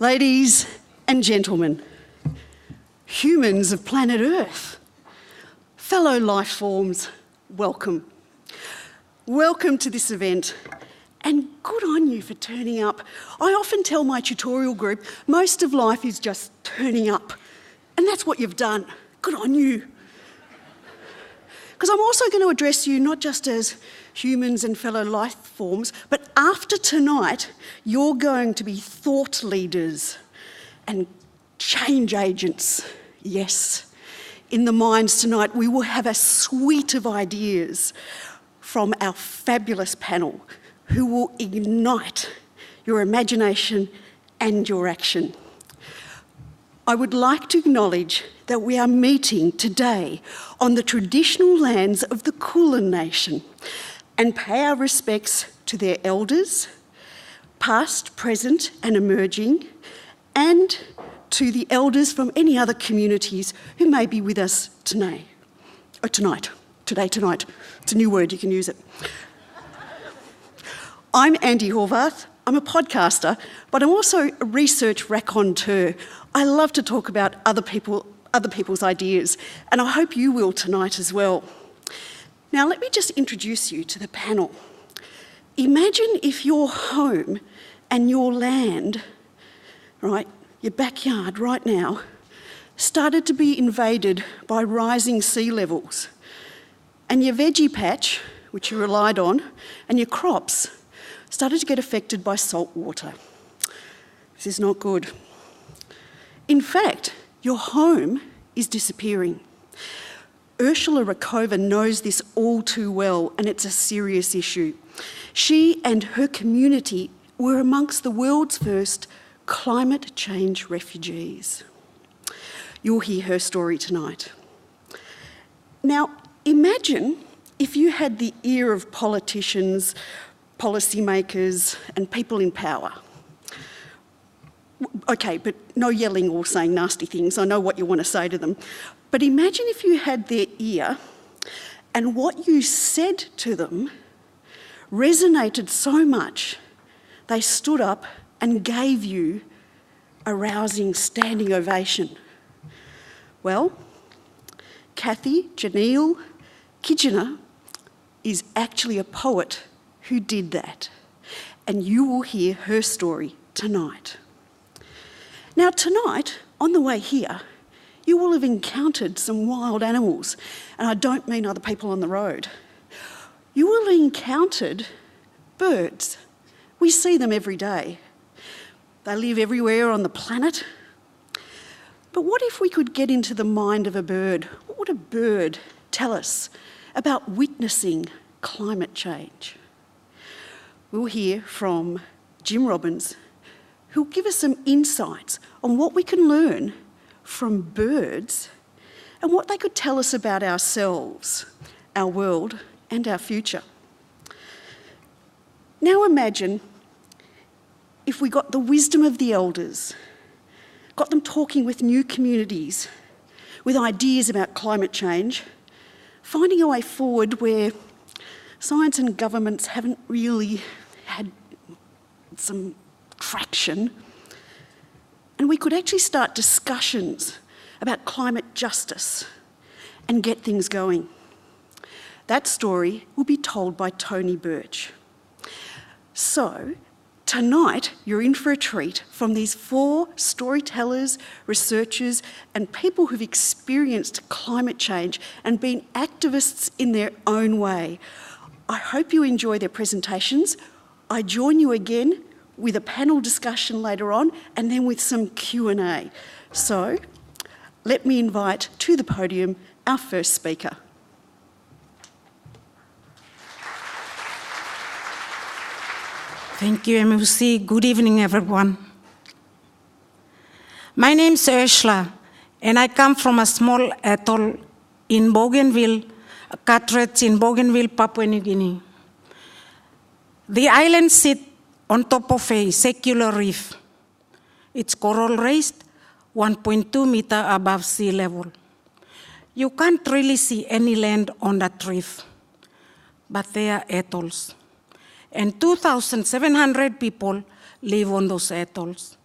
Ladies and gentlemen, humans of planet Earth, fellow life forms, welcome. Welcome to this event, and good on you for turning up. I often tell my tutorial group, most of life is just turning up, and that's what you've done. Good on you. Because I'm also going to address you not just as humans and fellow life forms, but after tonight, you're going to be thought leaders and change agents. Yes, in the minds tonight, we will have a suite of ideas from our fabulous panel who will ignite your imagination and your action. I would like to acknowledge that we are meeting today on the traditional lands of the Kulin Nation and pay our respects to their elders, past, present and emerging, and to the elders from any other communities who may be with us tonight. Tonight. It's a new word, you can use it. I'm Andy Horvath. I'm a podcaster, but I'm also a research raconteur. I love to talk about other people's ideas, and I hope you will tonight as well. Now, let me just introduce you to the panel. Imagine if your home and your land, right, your backyard right now, started to be invaded by rising sea levels, and your veggie patch, which you relied on, and your crops started to get affected by salt water. This is not good. In fact, your home is disappearing. Ursula Rakova knows this all too well, and it's a serious issue. She and her community were amongst the world's first climate change refugees. You'll hear her story tonight. Now, imagine if you had the ear of politicians, policymakers, and people in power. Okay, but no yelling or saying nasty things. I know what you want to say to them. But imagine if you had their ear and what you said to them resonated so much they stood up and gave you a rousing standing ovation. Well, Kathy Jetñil-Kijiner is actually a poet who did that, and you will hear her story tonight. Now tonight, on the way here, you will have encountered some wild animals, and I don't mean other people on the road. You will have encountered birds. We see them every day. They live everywhere on the planet. But what if we could get into the mind of a bird? What would a bird tell us about witnessing climate change? We'll hear from Jim Robbins, who'll give us some insights on what we can learn from birds and what they could tell us about ourselves, our world, and our future. Now imagine if we got the wisdom of the elders, got them talking with new communities, with ideas about climate change, finding a way forward where science and governments haven't really had some traction, and we could actually start discussions about climate justice and get things going. That story will be told by Tony Birch. So, tonight you're in for a treat from these 4 storytellers, researchers, and people who've experienced climate change and been activists in their own way. I hope you enjoy their presentations. I join you again with a panel discussion later on, and then with some Q&A. So, let me invite to the podium our first speaker. Thank you, MUC. Good evening, everyone. My name is Ursula, and I come from a small atoll in Bougainville, Carteret in Bougainville, Papua New Guinea. The island sits on top of a circular reef. It's coral raised 1.2 meters above sea level. You can't really see any land on that reef, but they are atolls. And 2,700 people live on those atolls.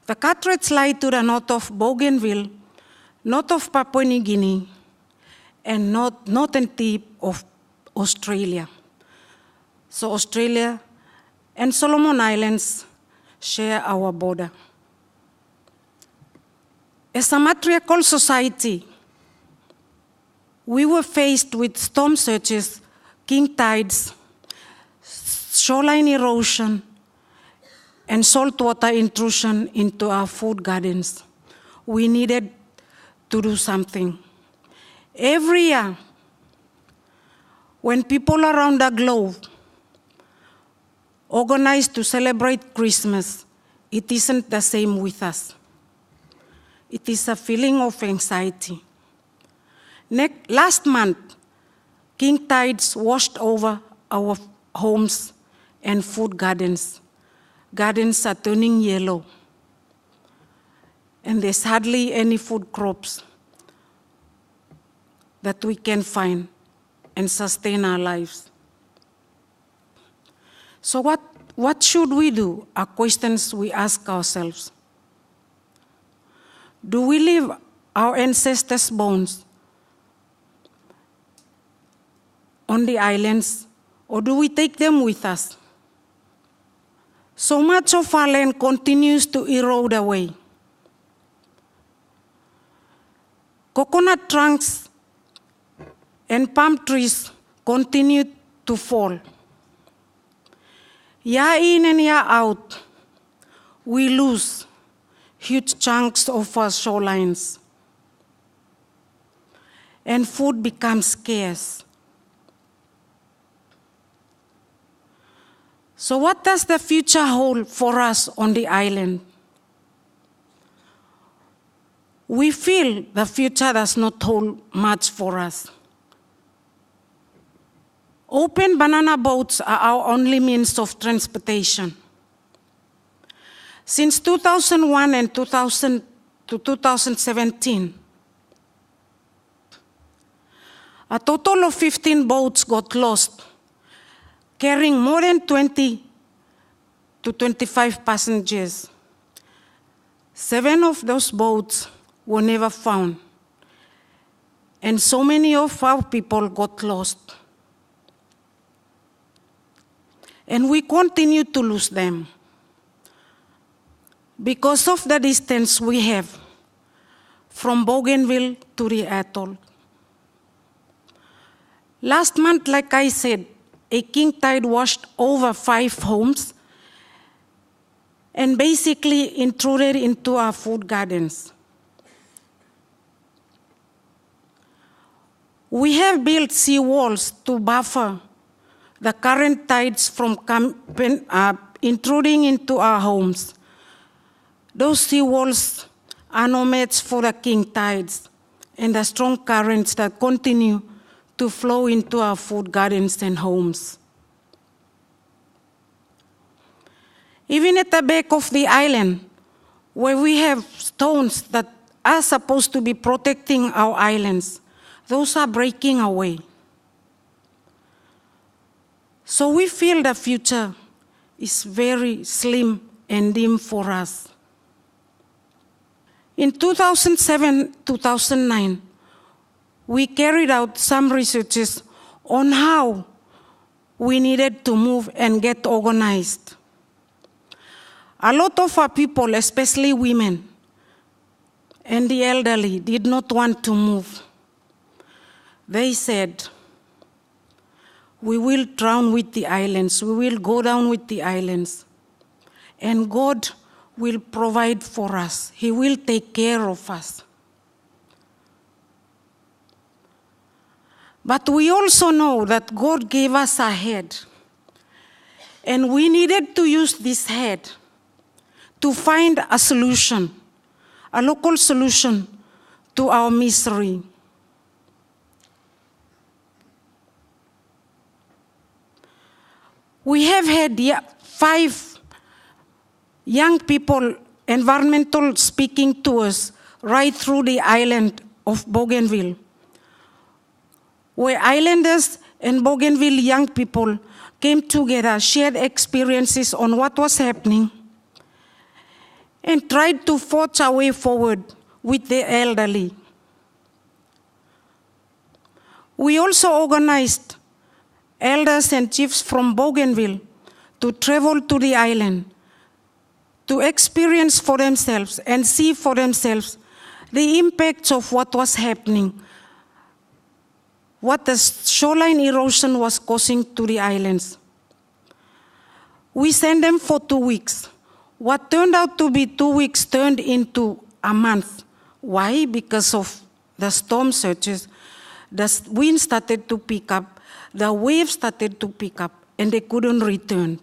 The Carterets lie to the north of Bougainville, north of Papua New Guinea, and northern tip of Australia. So Australia and Solomon Islands share our border. As a matriarchal society, we were faced with storm surges, king tides, shoreline erosion, and saltwater intrusion into our food gardens. We needed to do something. Every year, when people around the globe organize to celebrate Christmas, it isn't the same with us. It is a feeling of anxiety. Last month, king tides washed over our homes and food gardens. Gardens are turning yellow, and there's hardly any food crops that we can find and sustain our lives. So what should we do are questions we ask ourselves. Do we leave our ancestors' bones on the islands, or do we take them with us? So much of our land continues to erode away. Coconut trunks and palm trees continue to fall. Year in and year out, we lose huge chunks of our shorelines, and food becomes scarce. So what does the future hold for us on the island? We feel the future does not hold much for us. Open banana boats are our only means of transportation. Since 2001 and 2017, a total of 15 boats got lost, carrying more than 20 to 25 passengers. 7 of those boats were never found, and so many of our people got lost. And we continue to lose them because of the distance we have from Bougainville to the atoll. Last month, like I said, a king tide washed over 5 homes and basically intruded into our food gardens. We have built seawalls to buffer the current tides from intruding into our homes. Those seawalls are no match for the king tides and the strong currents that continue to flow into our food gardens and homes. Even at the back of the island, where we have stones that are supposed to be protecting our islands, those are breaking away. So we feel the future is very slim and dim for us. In 2007-2009, we carried out some researches on how we needed to move and get organized. A lot of our people, especially women and the elderly, did not want to move. They said, "We will drown with the islands, we will go down with the islands, and God will provide for us. He will take care of us." But we also know that God gave us a head, and we needed to use this head to find a solution, a local solution to our misery. We have had 5 young people, environmental speaking tours right through the island of Bougainville, where islanders and Bougainville young people came together, shared experiences on what was happening, and tried to forge our way forward with the elderly. We also organized elders and chiefs from Bougainville to travel to the island, to experience for themselves and see for themselves the impacts of what was happening, what the shoreline erosion was causing to the islands. We sent them for 2 weeks. What turned out to be 2 weeks turned into a month. Why? Because of the storm surges. The wind started to pick up, the waves started to pick up, and they couldn't return.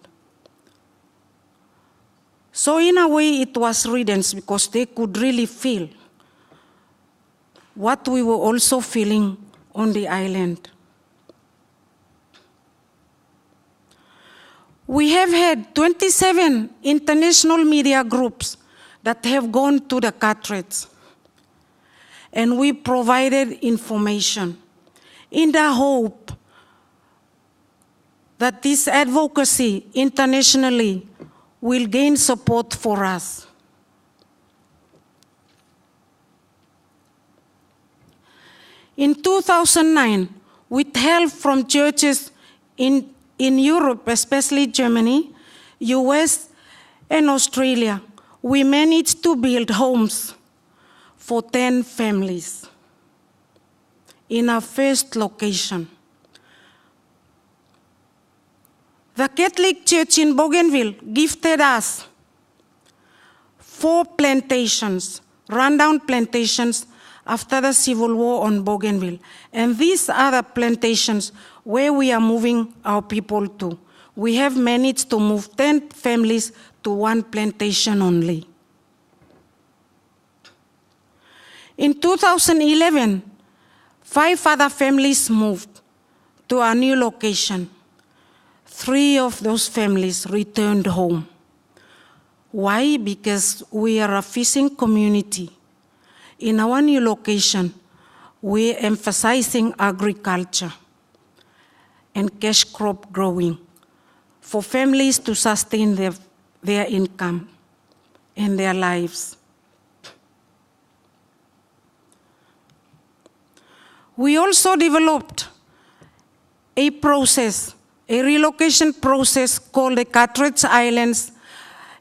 So in a way, it was riddance because they could really feel what we were also feeling on the island. We have had 27 international media groups that have gone to the Carteret, and we provided information in the hope that this advocacy internationally will gain support for us. In 2009, with help from churches in Europe, especially Germany, US, and Australia, we managed to build homes for 10 families in our first location. The Catholic Church in Bougainville gifted us 4 plantations, rundown plantations after the Civil War on Bougainville. And these are the plantations where we are moving our people to. We have managed to move 10 families to 1 plantation only. In 2011, 5 other families moved to our new location. 3 of those families returned home. Why? Because we are a fishing community. In our new location, we're emphasizing agriculture and cash crop growing for families to sustain their income and their lives. We also developed a process, a relocation process called the Carteret Islands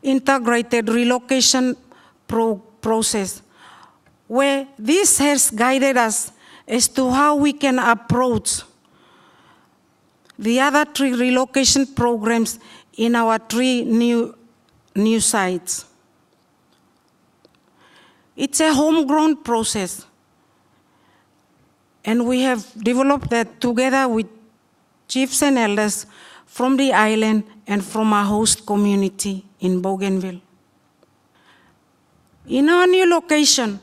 Integrated Relocation Process, where this has guided us as to how we can approach the other 3 relocation programs in our 3 new sites. It's a homegrown process, and we have developed that together with chiefs and elders from the island and from our host community in Bougainville. In our new location,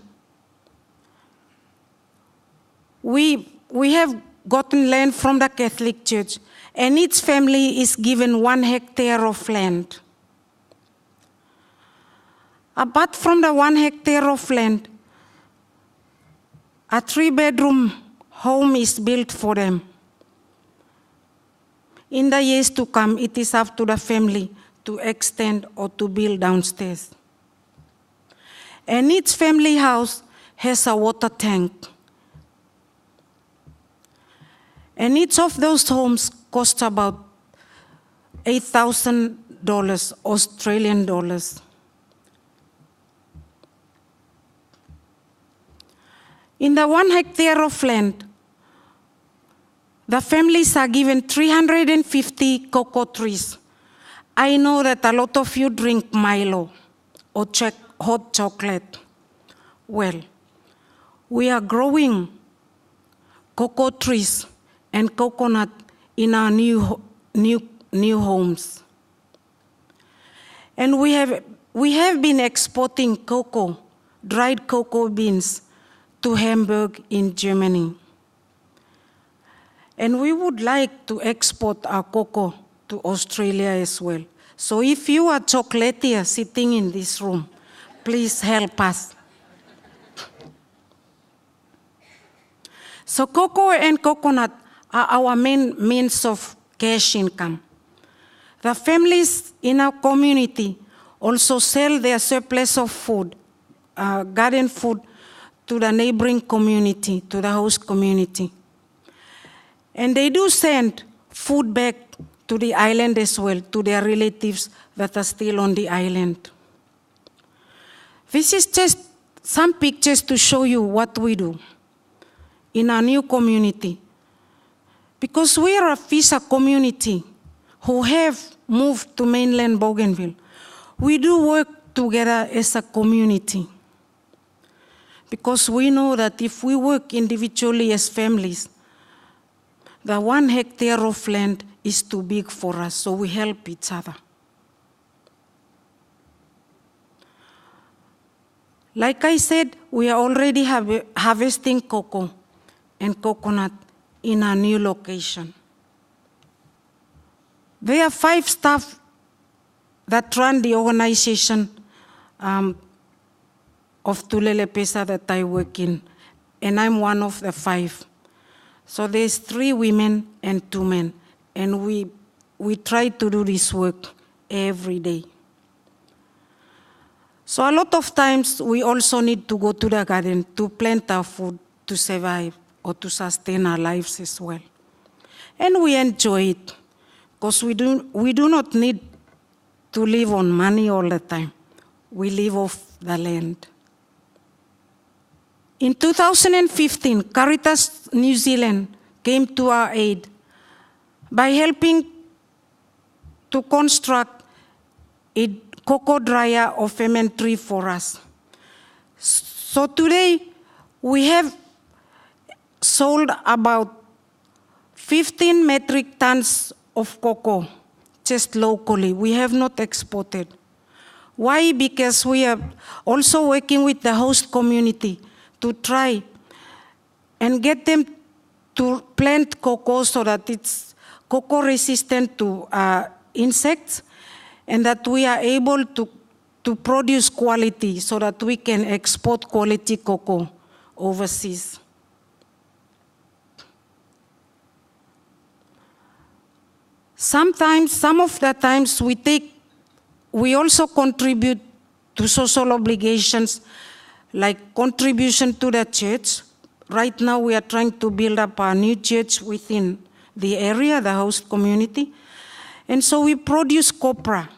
we have gotten land from the Catholic Church, and each family is given 1 hectare of land. Apart from the 1 hectare of land, a 3-bedroom home is built for them. In the years to come, it is up to the family to extend or to build downstairs. And each family house has a water tank. And each of those homes costs about $8,000 Australian dollars. In the 1 hectare of land, the families are given 350 cocoa trees. I know that a lot of you drink Milo or hot chocolate. Well, we are growing cocoa trees and coconut in our new homes. And we have been exporting cocoa, dried cocoa beans, to Hamburg in Germany. And we would like to export our cocoa to Australia as well. So if you are chocolatier sitting in this room, please help us. So cocoa and coconut are our main means of cash income. The families in our community also sell their surplus of food, garden food, to the neighboring community, to the host community. And they do send food back to the island as well, to their relatives that are still on the island. This is just some pictures to show you what we do in our new community. Because we are a Fisa community who have moved to mainland Bougainville. We do work together as a community. Because we know that if we work individually as families, the 1 hectare of land is too big for us, so we help each other. Like I said, we are already harvesting cocoa and coconut in our new location. There are 5 staff that run the organization of Tulele Pesa that I work in, and I'm one of the 5. So there's 3 women and 2 men, and we try to do this work every day. So a lot of times we also need to go to the garden to plant our food to survive or to sustain our lives as well. And we enjoy it because we do not need to live on money all the time. We live off the land. In 2015, Caritas New Zealand came to our aid by helping to construct a cocoa dryer or fermentary for us. So today, we have sold about 15 metric tons of cocoa, just locally. We have not exported. Why? Because we are also working with the host community to try and get them to plant cocoa so that it's cocoa resistant to insects, and that we are able to produce quality so that we can export quality cocoa overseas. Some of the times we also contribute to social obligations, like contribution to the church. Right now we are trying to build up a new church within the area, the host community. And so we produce copra.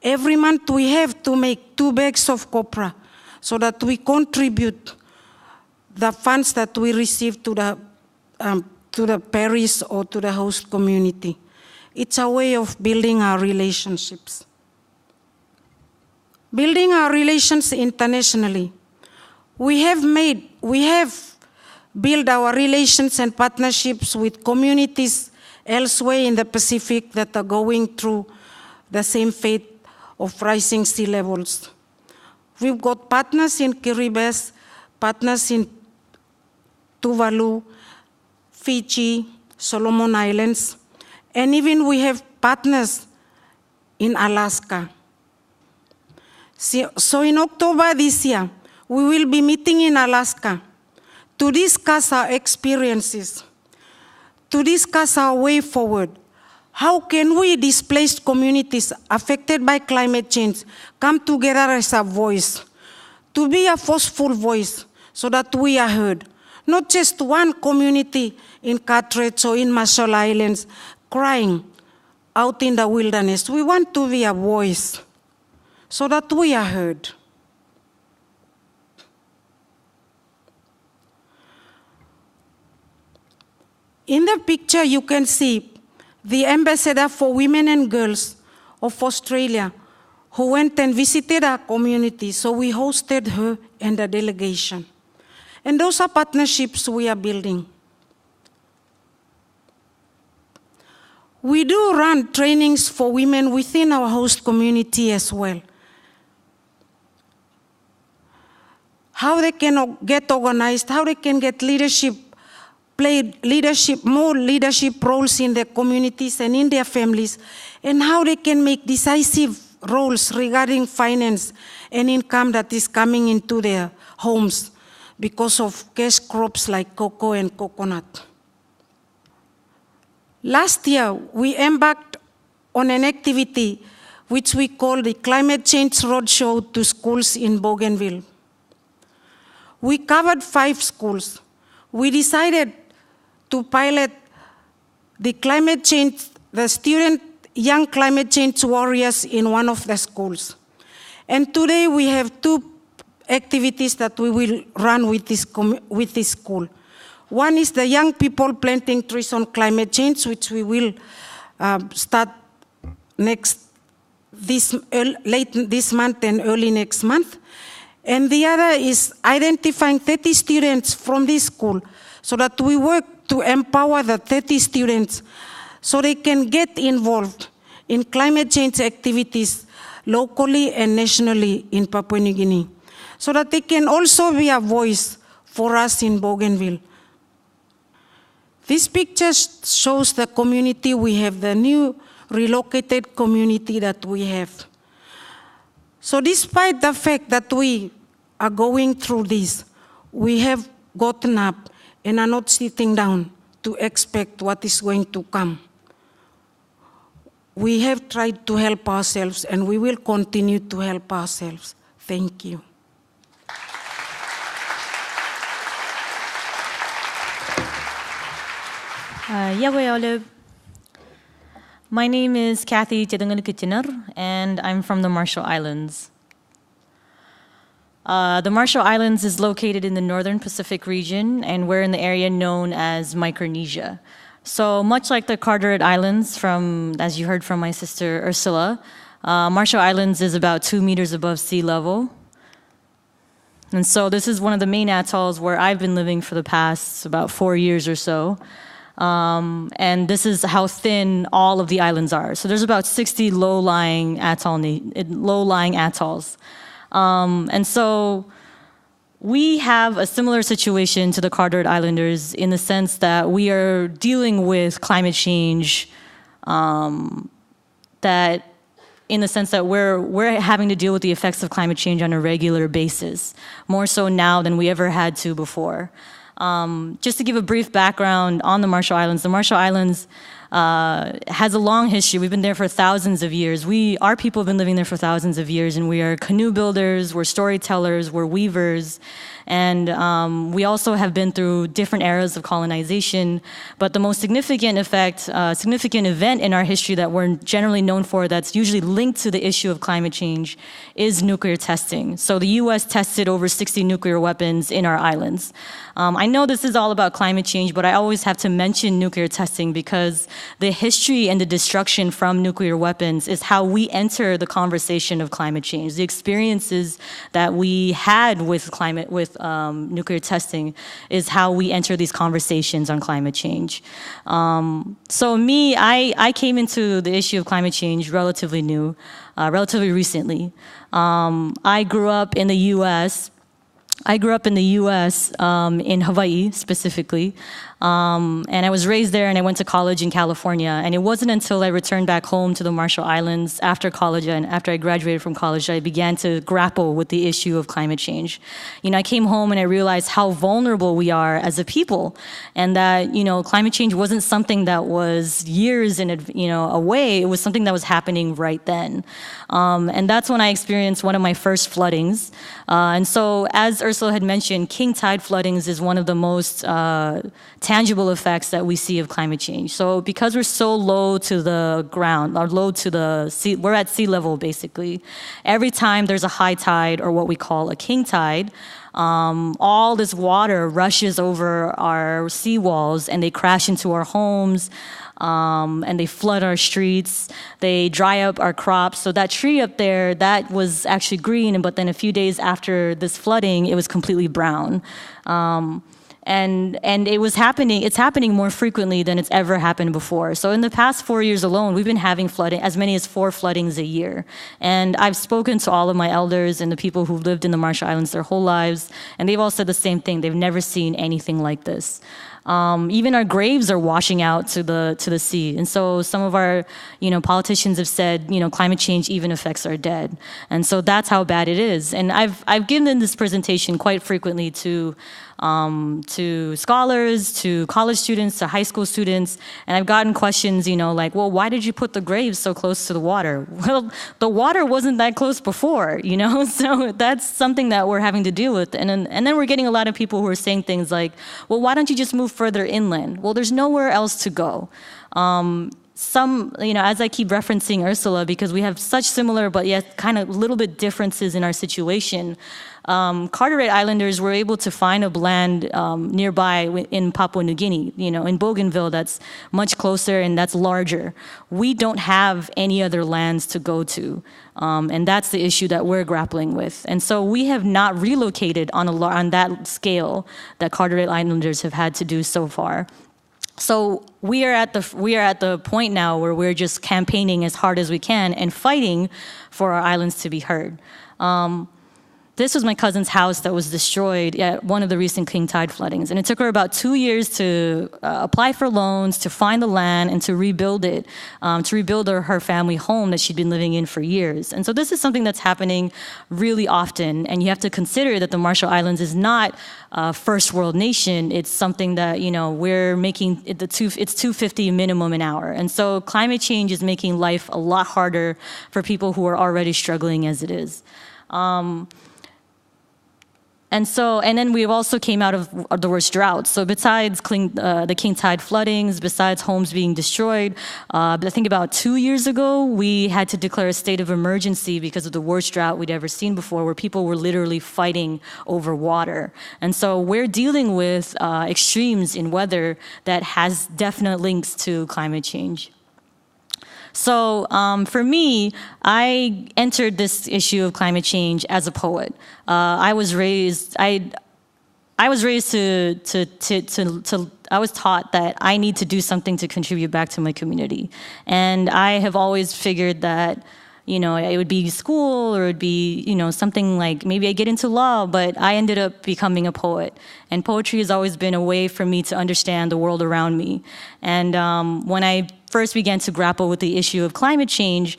Every month we have to make 2 bags of copra so that we contribute the funds that we receive to the parish or to the host community. It's a way of building our relationships. Building our relations internationally. We have built our relations and partnerships with communities elsewhere in the Pacific that are going through the same fate of rising sea levels. We've got partners in Kiribati, partners in Tuvalu, Fiji, Solomon Islands, and even we have partners in Alaska. So in October this year, we will be meeting in Alaska to discuss our experiences, to discuss our way forward. How can we, displaced communities affected by climate change, come together as a voice, to be a forceful voice so that we are heard? Not just one community in Carteret or in Marshall Islands crying out in the wilderness. We want to be a voice so that we are heard. In the picture you can see the ambassador for women and girls of Australia who went and visited our community, so we hosted her and the delegation. And those are partnerships we are building. We do run trainings for women within our host community as well. How they can get organized, how they can get leadership, play more leadership roles in their communities and in their families, and how they can make decisive roles regarding finance and income that is coming into their homes because of cash crops like cocoa and coconut. Last year, we embarked on an activity which we call the Climate Change Roadshow to schools in Bougainville. We covered 5 schools. We decided to pilot the young climate change warriors in one of the schools. And today we have 2 activities that we will run with this school. One is the young people planting trees on climate change, which we will start late this month and early next month. And the other is identifying 30 students from this school so that we work to empower the 30 students so they can get involved in climate change activities locally and nationally in Papua New Guinea, so that they can also be a voice for us in Bougainville. This picture shows the community we have, the new relocated community that we have. So despite the fact that we are going through this, we have gotten up and are not sitting down to expect what is going to come. We have tried to help ourselves, and we will continue to help ourselves. Thank you. My name is Kathy Jetñil-Kijiner, and I'm from the Marshall Islands. The Marshall Islands is located in the northern Pacific region, and we're in the area known as Micronesia. So much like the Carteret Islands, as you heard from my sister Ursula, Marshall Islands is about 2 meters above sea level. And so this is one of the main atolls where I've been living for the past about 4 years or so. And this is how thin all of the islands are. So there's about 60 low-lying atolls. And so we have a similar situation to the Carteret Islanders in the sense that we are dealing with climate change, that in the sense that we're having to deal with the effects of climate change on a regular basis, more so now than we ever had to before. Just to give a brief background on the Marshall Islands has a long history. We've been there for thousands of years. Our people have been living there for thousands of years, and we are canoe builders, we're storytellers, we're weavers, and we also have been through different eras of colonization. But the most significant event in our history that we're generally known for, that's usually linked to the issue of climate change, is nuclear testing. So the U.S. tested over 60 nuclear weapons in our islands. I know this is all about climate change, but I always have to mention nuclear testing because the history and the destruction from nuclear weapons is how we enter the conversation of climate change. The experiences that we had with nuclear testing is how we enter these conversations on climate change. So I came into the issue of climate change relatively recently. I grew up in the U.S. In Hawaii specifically, and I was raised there and I went to college in California, and it wasn't until I returned back home to the Marshall Islands after college and after I graduated from college that I began to grapple with the issue of climate change. I came home and I realized how vulnerable we are as a people, and that climate change wasn't something that was years away. It was something that was happening right then, and that's when I experienced one of my first floodings. And so, as Ursula had mentioned, king tide floodings is one of the most tangible effects that we see of climate change. So because we're so low to the ground, or low to the sea, we're at sea level basically. Every time there's a high tide, or what we call a king tide, all this water rushes over our seawalls and they crash into our homes, and they flood our streets, they dry up our crops. So that tree up there, that was actually green, but then a few days after this flooding, it was completely brown. And it's happening more frequently than it's ever happened before. So in the past 4 years alone, we've been having flooding, as many as 4 floodings a year. And I've spoken to all of my elders and the people who've lived in the Marshall Islands their whole lives, and they've all said the same thing. They've never seen anything like this. Even our graves are washing out to the sea. And so some of our, politicians have said, climate change even affects our dead. And so that's how bad it is. And I've given this presentation quite frequently to to scholars, to college students, to high school students. And I've gotten questions, like, well, why did you put the graves so close to the water? Well, the water wasn't that close before, So that's something that we're having to deal with. And then we're getting a lot of people who are saying things like, well, why don't you just move further inland? Well, there's nowhere else to go. As I keep referencing Ursula, because we have such similar but yet kind of little bit differences in our situation, Carteret Islanders were able to find a land nearby in Papua New Guinea, in Bougainville, that's much closer and that's larger. We don't have any other lands to go to, and that's the issue that we're grappling with. And so we have not relocated on that scale that Carteret Islanders have had to do so far. So we are at the point now where we're just campaigning as hard as we can and fighting for our islands to be heard. This was my cousin's house that was destroyed at one of the recent king tide floodings. And it took her about 2 years to apply for loans, to find the land, and to rebuild it, to rebuild her family home that she'd been living in for years. And so this is something that's happening really often. And you have to consider that the Marshall Islands is not a first world nation. It's something that, we're making, it's $2.50 minimum an hour. And so climate change is making life a lot harder for people who are already struggling as it is. And then we've also came out of the worst drought. So besides the king tide floodings, besides homes being destroyed, I think about 2 years ago, we had to declare a state of emergency because of the worst drought we'd ever seen before, where people were literally fighting over water. And so we're dealing with extremes in weather that has definite links to climate change. So for me, I entered this issue of climate change as a poet. I was taught that I need to do something to contribute back to my community. And I have always figured that, it would be school or it would be, something like maybe I get into law, but I ended up becoming a poet. And poetry has always been a way for me to understand the world around me. And when I first began to grapple with the issue of climate change,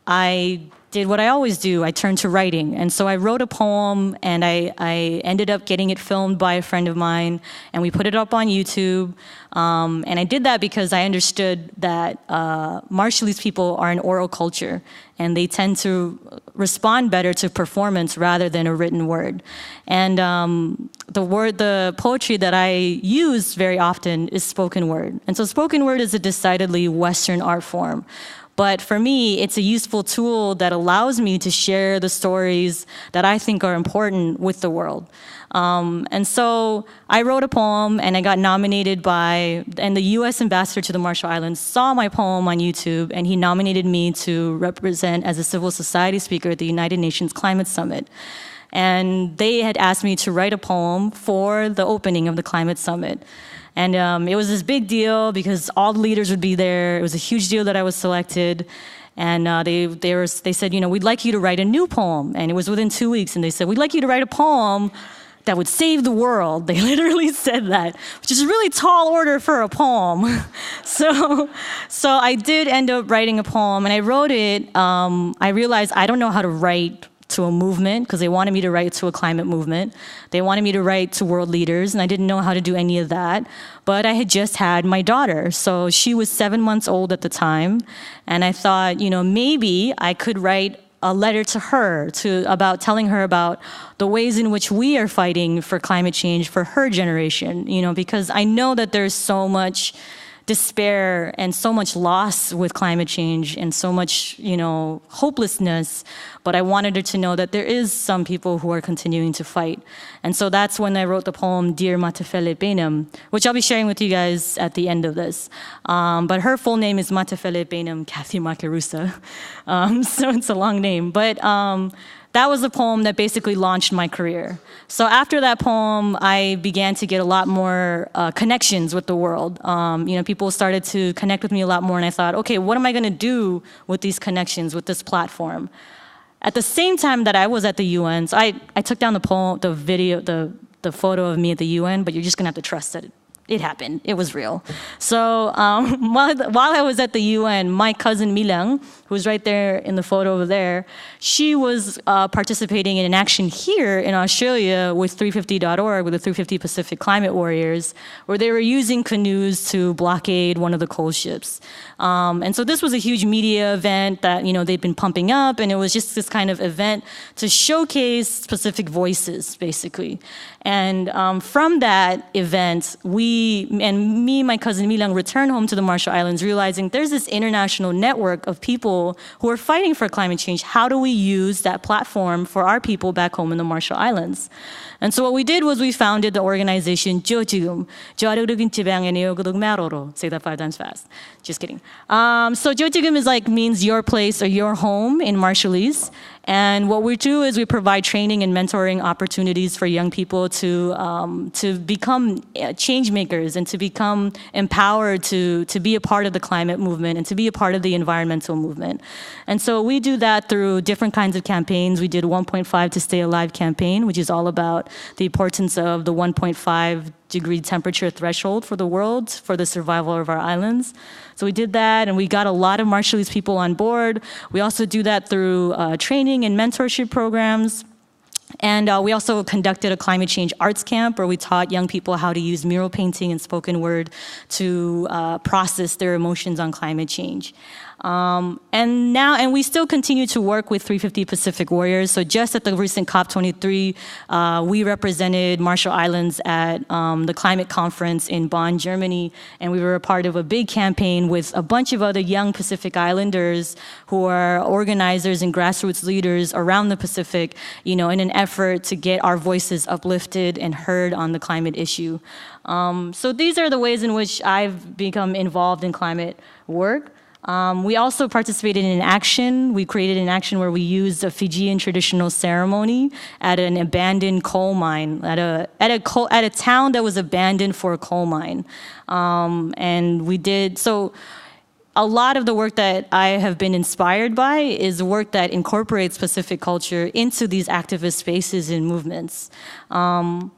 I did what I always do. I turned to writing. And so I wrote a poem, and I ended up getting it filmed by a friend of mine, and we put it up on YouTube. And I did that because I understood that Marshallese people are an oral culture, and they tend to respond better to performance rather than a written word. And the poetry that I use very often is spoken word. And so spoken word is a decidedly Western art form. But for me, it's a useful tool that allows me to share the stories that I think are important with the world. And so I wrote a poem, and I got nominated and the U.S. ambassador to the Marshall Islands saw my poem on YouTube, and he nominated me to represent as a civil society speaker at the United Nations Climate Summit. And they had asked me to write a poem for the opening of the Climate Summit. And it was this big deal because all the leaders would be there. It was a huge deal that I was selected. And they said, we'd like you to write a new poem. And it was within 2 weeks. And they said, we'd like you to write a poem that would save the world. They literally said that, which is a really tall order for a poem. So I did end up writing a poem. And I wrote it. I realized I don't know how to write to a movement, because they wanted me to write to a climate movement. They wanted me to write to world leaders, and I didn't know how to do any of that. But I had just had my daughter, so she was 7 months old at the time, and I thought, maybe I could write a letter to her about telling her about the ways in which we are fighting for climate change for her generation, because I know that there's so much despair and so much loss with climate change and so much, hopelessness. But I wanted her to know that there is some people who are continuing to fight. And so that's when I wrote the poem, Dear Matefele Benam, which I'll be sharing with you guys at the end of this. But her full name is Matefele Benam Kathy Makarusa. So it's a long name. But that was the poem that basically launched my career. So after that poem, I began to get a lot more connections with the world. People started to connect with me a lot more, and I thought, okay, what am I going to do with these connections, with this platform? At the same time that I was at the UN, so I took down the poem, the video, the photo of me at the UN, but you're just going to have to trust that it happened. It was real. So while I was at the UN, my cousin Milang, who's right there in the photo over there, she was participating in an action here in Australia with 350.org, with the 350 Pacific Climate Warriors, where they were using canoes to blockade one of the coal ships. And so this was a huge media event that, they'd been pumping up, and it was just this kind of event to showcase Pacific voices, basically. And from that event, me and my cousin Milang returned home to the Marshall Islands, realizing there's this international network of people who are fighting for climate change. How do we use that platform for our people back home in the Marshall Islands? And so what we did was we founded the organization 조지금. Say that 5 times fast. Just kidding. So 조지금 means your place or your home in Marshallese. And what we do is we provide training and mentoring opportunities for young people to become change makers and to become empowered to be a part of the climate movement and to be a part of the environmental movement. And so we do that through different kinds of campaigns. We did 1.5 to Stay Alive campaign, which is all about the importance of the 1.5 degree temperature threshold for the world, for the survival of our islands. So we did that, and we got a lot of Marshallese people on board. We also do that through training and mentorship programs. And we also conducted a climate change arts camp where we taught young people how to use mural painting and spoken word to process their emotions on climate change. And we still continue to work with 350 Pacific Warriors. So just at the recent COP23, we represented Marshall Islands at the climate conference in Bonn, Germany, and we were a part of a big campaign with a bunch of other young Pacific Islanders who are organizers and grassroots leaders around the Pacific, in an effort to get our voices uplifted and heard on the climate issue. So these are the ways in which I've become involved in climate work. We also participated in an action. We created an action where we used a Fijian traditional ceremony at an abandoned coal mine, at a town that was abandoned for a coal mine. And we did, so a lot of the work that I have been inspired by is work that incorporates Pacific culture into these activist spaces and movements. And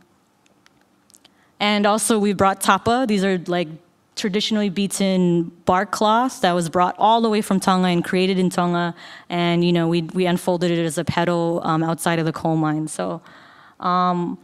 also we brought tapa. These are traditionally beaten bark cloth that was brought all the way from Tonga and created in Tonga, and we unfolded it as a pedal outside of the coal mine. So I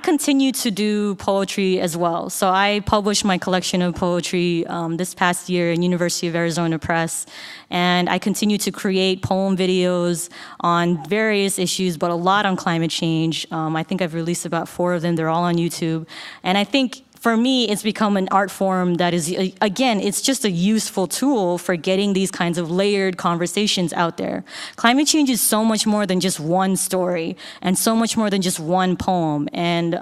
continue to do poetry as well. So I published my collection of poetry this past year in University of Arizona Press, and I continue to create poem videos on various issues, but a lot on climate change. I think I've released about 4 of them. They're all on YouTube, and I think for me, it's become an art form that is, again, it's just a useful tool for getting these kinds of layered conversations out there. Climate change is so much more than just one story and so much more than just one poem. And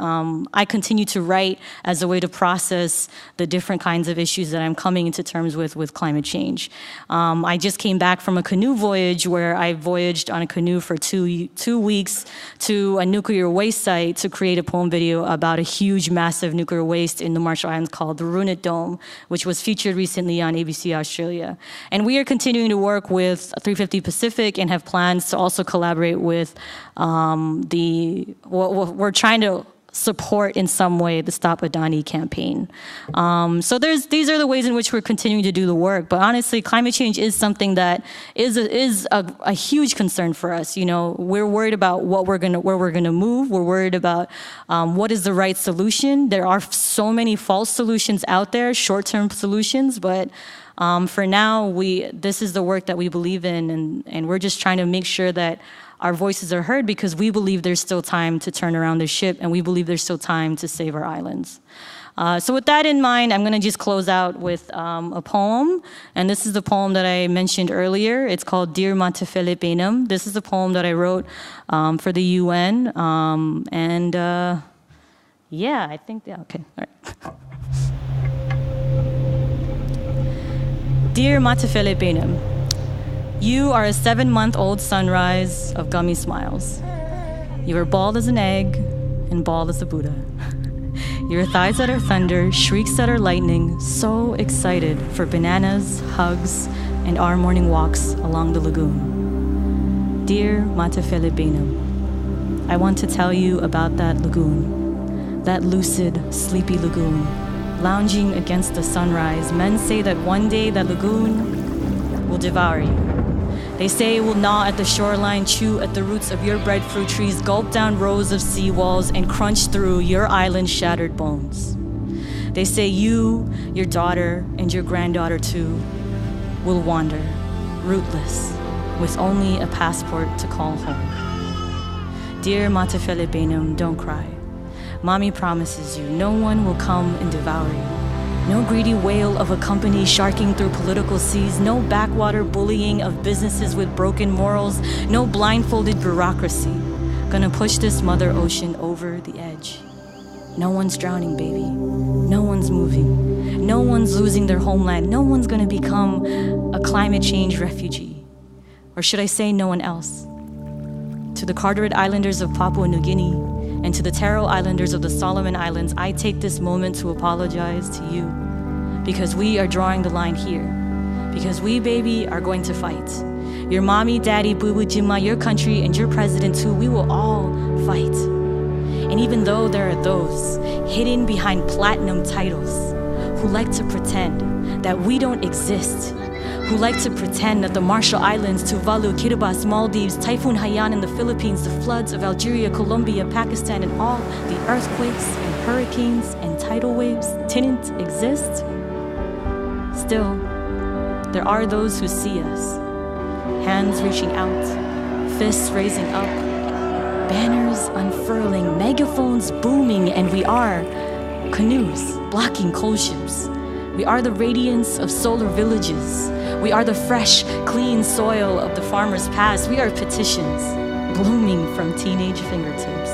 I continue to write as a way to process the different kinds of issues that I'm coming into terms with climate change. I just came back from a canoe voyage where I voyaged on a canoe for two weeks to a nuclear waste site to create a poem video about a huge, massive nuclear waste in the Marshall Islands called the Runit Dome, which was featured recently on ABC Australia. And we are continuing to work with 350 Pacific and have plans to also collaborate with we're trying to support in some way the Stop Adani campaign. So these are the ways in which we're continuing to do the work. But honestly, climate change is something that is a huge concern for us. We're worried about where we're gonna move. We're worried about what is the right solution. There are so many false solutions out there, short-term solutions, but for now, this is the work that we believe in, and we're just trying to make sure that our voices are heard because we believe there's still time to turn around the ship, and we believe there's still time to save our islands. So with that in mind, I'm going to just close out with a poem, and this is the poem that I mentioned earlier. It's called Dear Matefele Benam. This is the poem that I wrote for the UN, yeah, I think, yeah, okay, all right. Dear Matefele Benam, you are a 7-month-old sunrise of gummy smiles. You are bald as an egg and bald as a Buddha. Your thighs that are thunder, shrieks that are lightning, so excited for bananas, hugs, and our morning walks along the lagoon. Dear Matefele Benam, I want to tell you about that lagoon. that lucid, sleepy lagoon, lounging against the sunrise. Men say that one day that lagoon will devour you. They say it will gnaw at the shoreline, chew at the roots of your breadfruit trees, gulp down rows of seawalls, and crunch through your island's shattered bones. They say you, your daughter, and your granddaughter too, will wander, rootless, with only a passport to call home. Dear Matefele Benum, don't cry. Mommy promises you, no one will come and devour you. No greedy whale of a company sharking through political seas, no backwater bullying of businesses with broken morals, no blindfolded bureaucracy gonna push this mother ocean over the edge. No one's drowning, baby. No one's moving. No one's losing their homeland. No one's gonna become a climate change refugee. Or should I say no one else? To the Carteret Islanders of Papua New Guinea and to the Taro Islanders of the Solomon Islands, I take this moment to apologize to you because we are drawing the line here. Because we, baby, are going to fight. Your mommy, daddy, boo-boo, Jimma, your country, and your president too, we will all fight. And even though there are those hidden behind platinum titles who like to pretend that we don't exist, who like to pretend that the Marshall Islands, Tuvalu, Kiribati, Maldives, Typhoon Haiyan in the Philippines, the floods of Algeria, Colombia, Pakistan, and all the earthquakes and hurricanes and tidal waves didn't exist, still, there are those who see us, hands reaching out, fists raising up, banners unfurling, megaphones booming, and we are canoes blocking coal ships. We are the radiance of solar villages. We are the fresh, clean soil of the farmer's past. We are petitions blooming from teenage fingertips.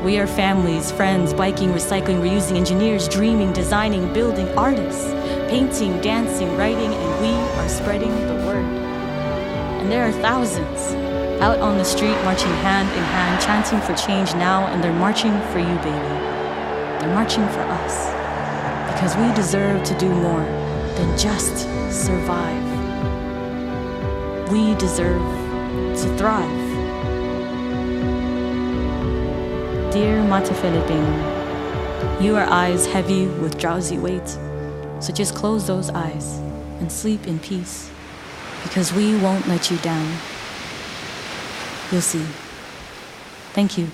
We are families, friends, biking, recycling, reusing, engineers, dreaming, designing, building, artists, painting, dancing, writing, and we are spreading the word. And there are thousands out on the street marching hand in hand, chanting for change now, and they're marching for you, baby. They're marching for us. Because we deserve to do more than just survive. We deserve to thrive. Dear Matefele Benum, you are eyes heavy with drowsy weight, so just close those eyes and sleep in peace, because we won't let you down. You'll see. Thank you.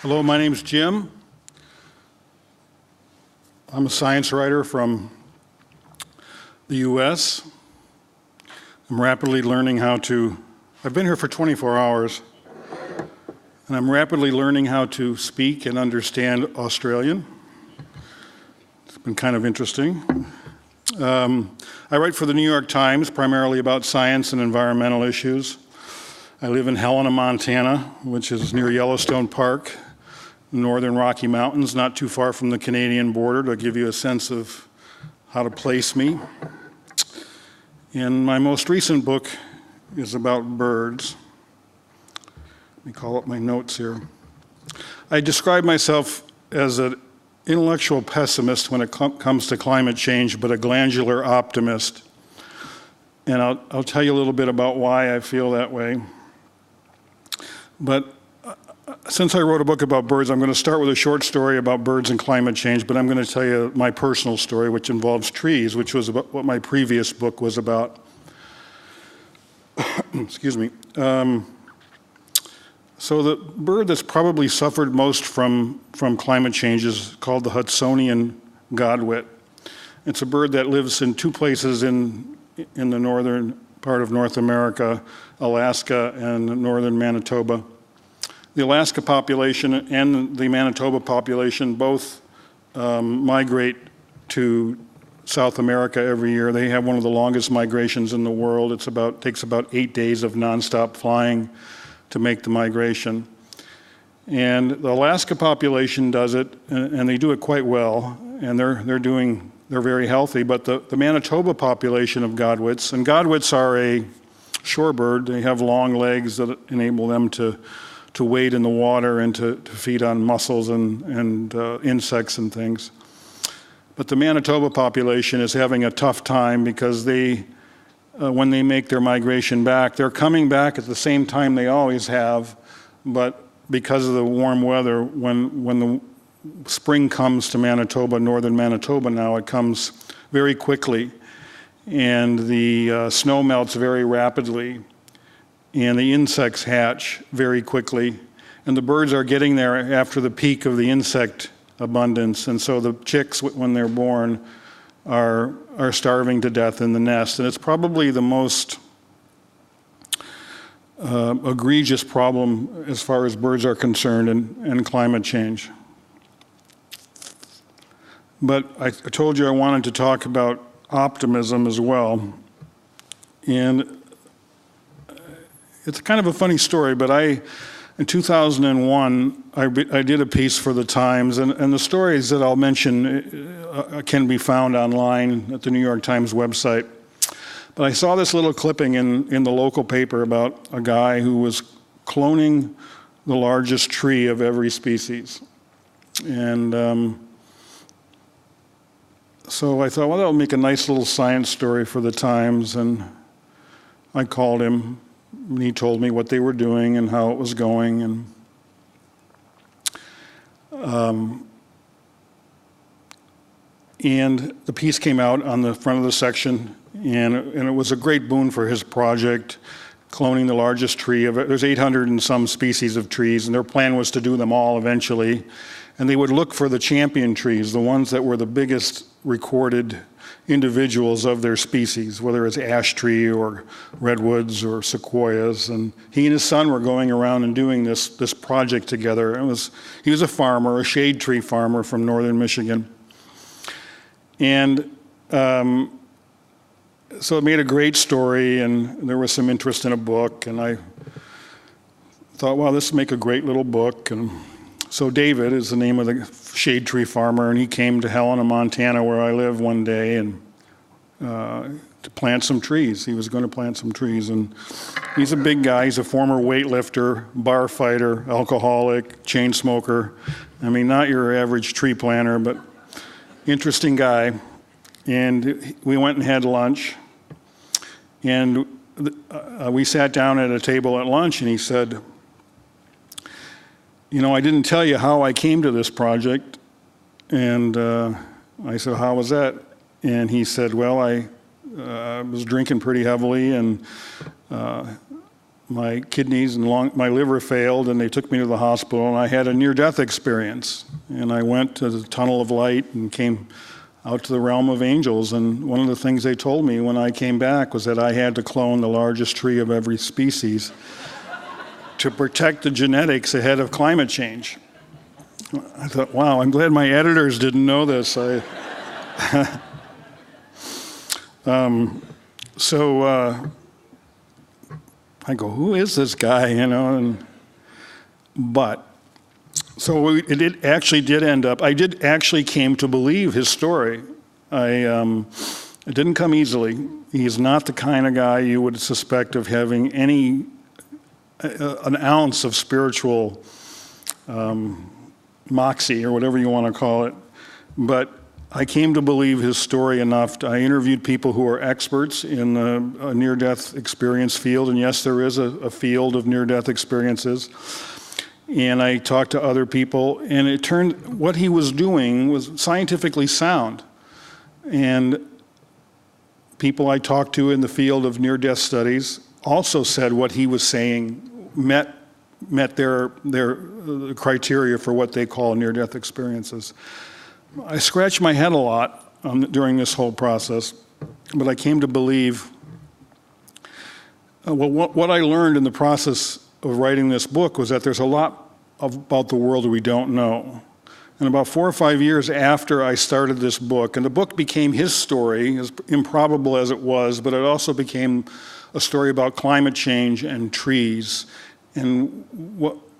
Hello, my name's Jim. I'm a science writer from the US. I'm rapidly learning how to, I've been here for 24 hours, and I'm rapidly learning how to speak and understand Australian. It's been kind of interesting. I write for the New York Times, primarily about science and environmental issues. I live in Helena, Montana, which is near Yellowstone Park, Northern Rocky Mountains, not too far from the Canadian border, to give you a sense of how to place me. And my most recent book is about birds. Let me call up my notes here. I describe myself as an intellectual pessimist when it comes to climate change, but a glandular optimist. And I'll tell you a little bit about why I feel that way. But since I wrote a book about birds, I'm going to start with a short story about birds and climate change, but I'm going to tell you my personal story, which involves trees, which was about what my previous book was about. Excuse me. So the bird that's probably suffered most from climate change is called the Hudsonian godwit. It's a bird that lives in two places in the northern part of North America, Alaska and northern Manitoba. The Alaska population and the Manitoba population both migrate to South America every year. They have one of the longest migrations in the world. It takes about 8 days of nonstop flying to make the migration. And the Alaska population does it, and they do it quite well, and they're very healthy. But the Manitoba population of godwits, and godwits are a shorebird. They have long legs that enable them to wade in the water and to feed on mussels and insects and things. But the Manitoba population is having a tough time because when they make their migration back, they're coming back at the same time they always have, but because of the warm weather, when the spring comes to Manitoba, northern Manitoba now, it comes very quickly, and the snow melts very rapidly, and the insects hatch very quickly, and the birds are getting there after the peak of the insect abundance, and so the chicks, when they're born, are starving to death in the nest. And it's probably the most egregious problem as far as birds are concerned and climate change. But I told you I wanted to talk about optimism as well. And it's kind of a funny story, but in 2001, I did a piece for the Times, and the stories that I'll mention can be found online at the New York Times website. But I saw this little clipping in the local paper about a guy who was cloning the largest tree of every species. And so I thought, well, that'll make a nice little science story for the Times, and I called him. And he told me what they were doing and how it was going, and the piece came out on the front of the section, and it was a great boon for his project, cloning the largest tree of it. There's 800 and some species of trees, and their plan was to do them all eventually, and they would look for the champion trees, the ones that were the biggest recorded individuals of their species, whether it's ash tree or redwoods or sequoias. And he and his son were going around and doing this project together. He was a farmer, a shade tree farmer from northern Michigan. And so it made a great story, and there was some interest in a book, and I thought, well, this will make a great little book. And so David is the name of the shade tree farmer, and he came to Helena, Montana, where I live, one day, and to plant some trees. He was going to plant some trees, and he's a big guy. He's a former weightlifter, bar fighter, alcoholic, chain smoker. I mean, not your average tree planter, but interesting guy. And we went and had lunch, and we sat down at a table at lunch, and he said, you know, I didn't tell you how I came to this project. And I said, how was that? And he said, well, I was drinking pretty heavily, and my kidneys and my liver failed, and they took me to the hospital, and I had a near-death experience. And I went to the tunnel of light and came out to the realm of angels. And one of the things they told me when I came back was that I had to clone the largest tree of every species to protect the genetics ahead of climate change. I thought, wow, I'm glad my editors didn't know this. So I go, who is this guy, you know? It actually did end up, I did actually came to believe his story. It didn't come easily. He's not the kind of guy you would suspect of having an ounce of spiritual moxie, or whatever you want to call it. But I came to believe his story enough. I interviewed people who are experts in the near-death experience field, and yes, there is a field of near-death experiences. And I talked to other people, and it turned, what he was doing was scientifically sound. And people I talked to in the field of near-death studies also said what he was saying met their criteria for what they call near-death experiences. I scratched my head a lot during this whole process, but I came to believe, what I learned in the process of writing this book was that there's a lot about the world we don't know. And about 4 or 5 years after I started this book, and the book became his story, as improbable as it was, but it also became a story about climate change and trees and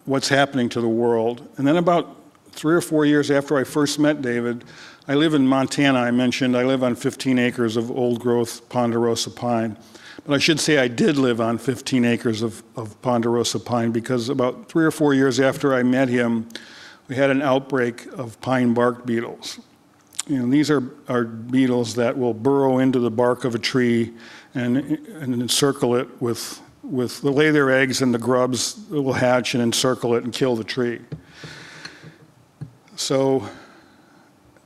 what's happening to the world. And then about 3 or 4 years after I first met David, I live in Montana, I mentioned. I live on 15 acres of old-growth ponderosa pine. But I should say I did live on 15 acres of ponderosa pine, because about 3 or 4 years after I met him, we had an outbreak of pine bark beetles. these are beetles that will burrow into the bark of a tree and encircle it with they'll lay their eggs, and the grubs will hatch and encircle it and kill the tree. So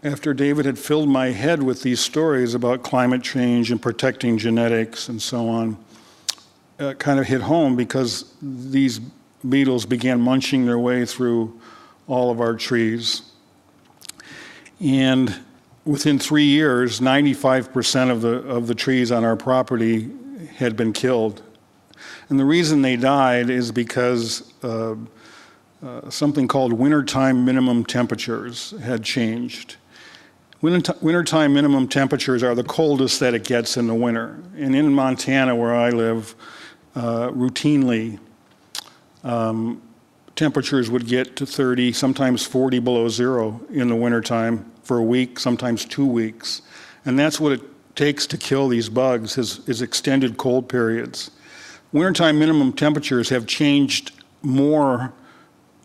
after David had filled my head with these stories about climate change and protecting genetics and so on, it kind of hit home, because these beetles began munching their way through all of our trees. And within 3 years, 95% of the trees on our property had been killed. And the reason they died is because something called wintertime minimum temperatures had changed. Wintertime minimum temperatures are the coldest that it gets in the winter. And in Montana, where I live, routinely, temperatures would get to 30, sometimes 40 below zero in the wintertime for a week, sometimes 2 weeks. And that's what it takes to kill these bugs, is extended cold periods. Wintertime minimum temperatures have changed more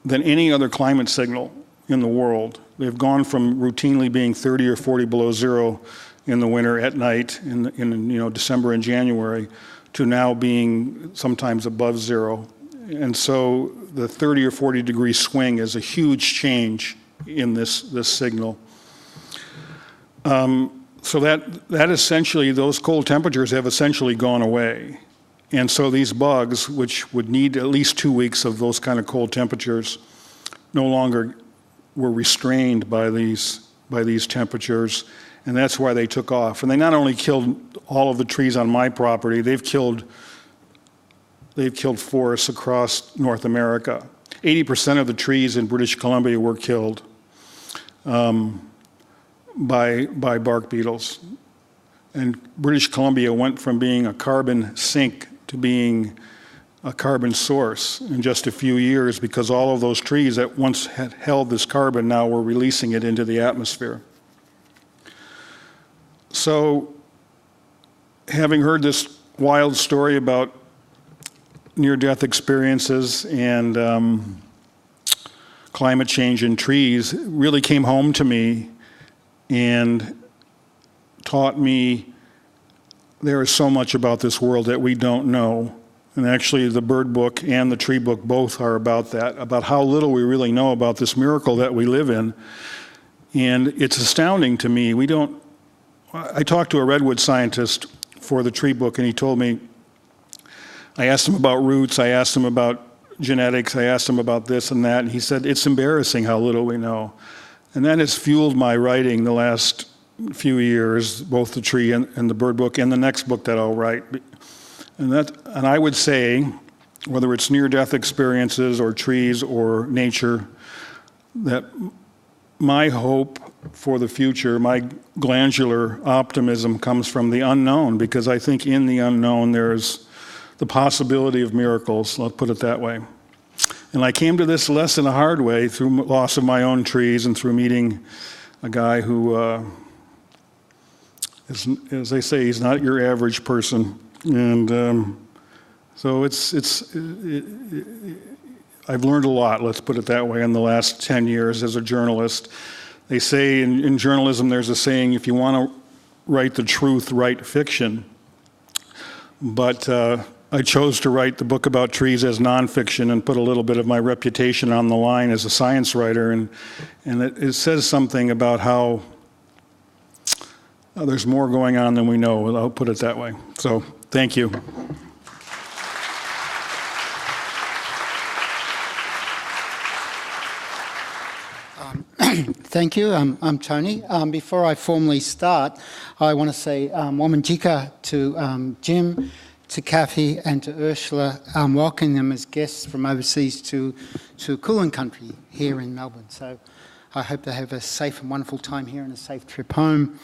than any other climate signal in the world. They've gone from routinely being 30 or 40 below zero in the winter at night in December and January to now being sometimes above zero. And so the 30 or 40 degree swing is a huge change in this signal. So that essentially, those cold temperatures have essentially gone away. And so these bugs, which would need at least 2 weeks of those kind of cold temperatures, no longer were restrained by these temperatures, and that's why they took off. And they not only killed all of the trees on my property, they've killed forests across North America. 80% of the trees in British Columbia were killed by bark beetles. And British Columbia went from being a carbon sink to being a carbon source in just a few years, because all of those trees that once had held this carbon now were releasing it into the atmosphere. So, having heard this wild story about near-death experiences and climate change in trees, it really came home to me and taught me there is so much about this world that we don't know. And actually the bird book and the tree book both are about that, about how little we really know about this miracle that we live in. And it's astounding to me. I talked to a redwood scientist for the tree book, and he told me, I asked him about roots, I asked him about genetics, I asked him about this and that, and he said, it's embarrassing how little we know. And that has fueled my writing the last few years, both the tree and the bird book and the next book that I'll write. And I would say, whether it's near-death experiences or trees or nature, that my hope for the future, my glandular optimism comes from the unknown, because I think in the unknown there's the possibility of miracles, let's put it that way. And I came to this lesson a hard way through loss of my own trees and through meeting a guy who, as they say, he's not your average person. And so I've learned a lot, let's put it that way, in the last 10 years as a journalist. They say in journalism, there's a saying, if you want to write the truth, write fiction. But I chose to write the book about trees as nonfiction and put a little bit of my reputation on the line as a science writer. And it says something about how there's more going on than we know, I'll put it that way. So, thank you. Thank you. I'm Tony. Before I formally start, I want to say Wamanjika to Jim, to Kathy, and to Ursula, welcoming them as guests from overseas to Kulin country here in Melbourne. So I hope they have a safe and wonderful time here and a safe trip home.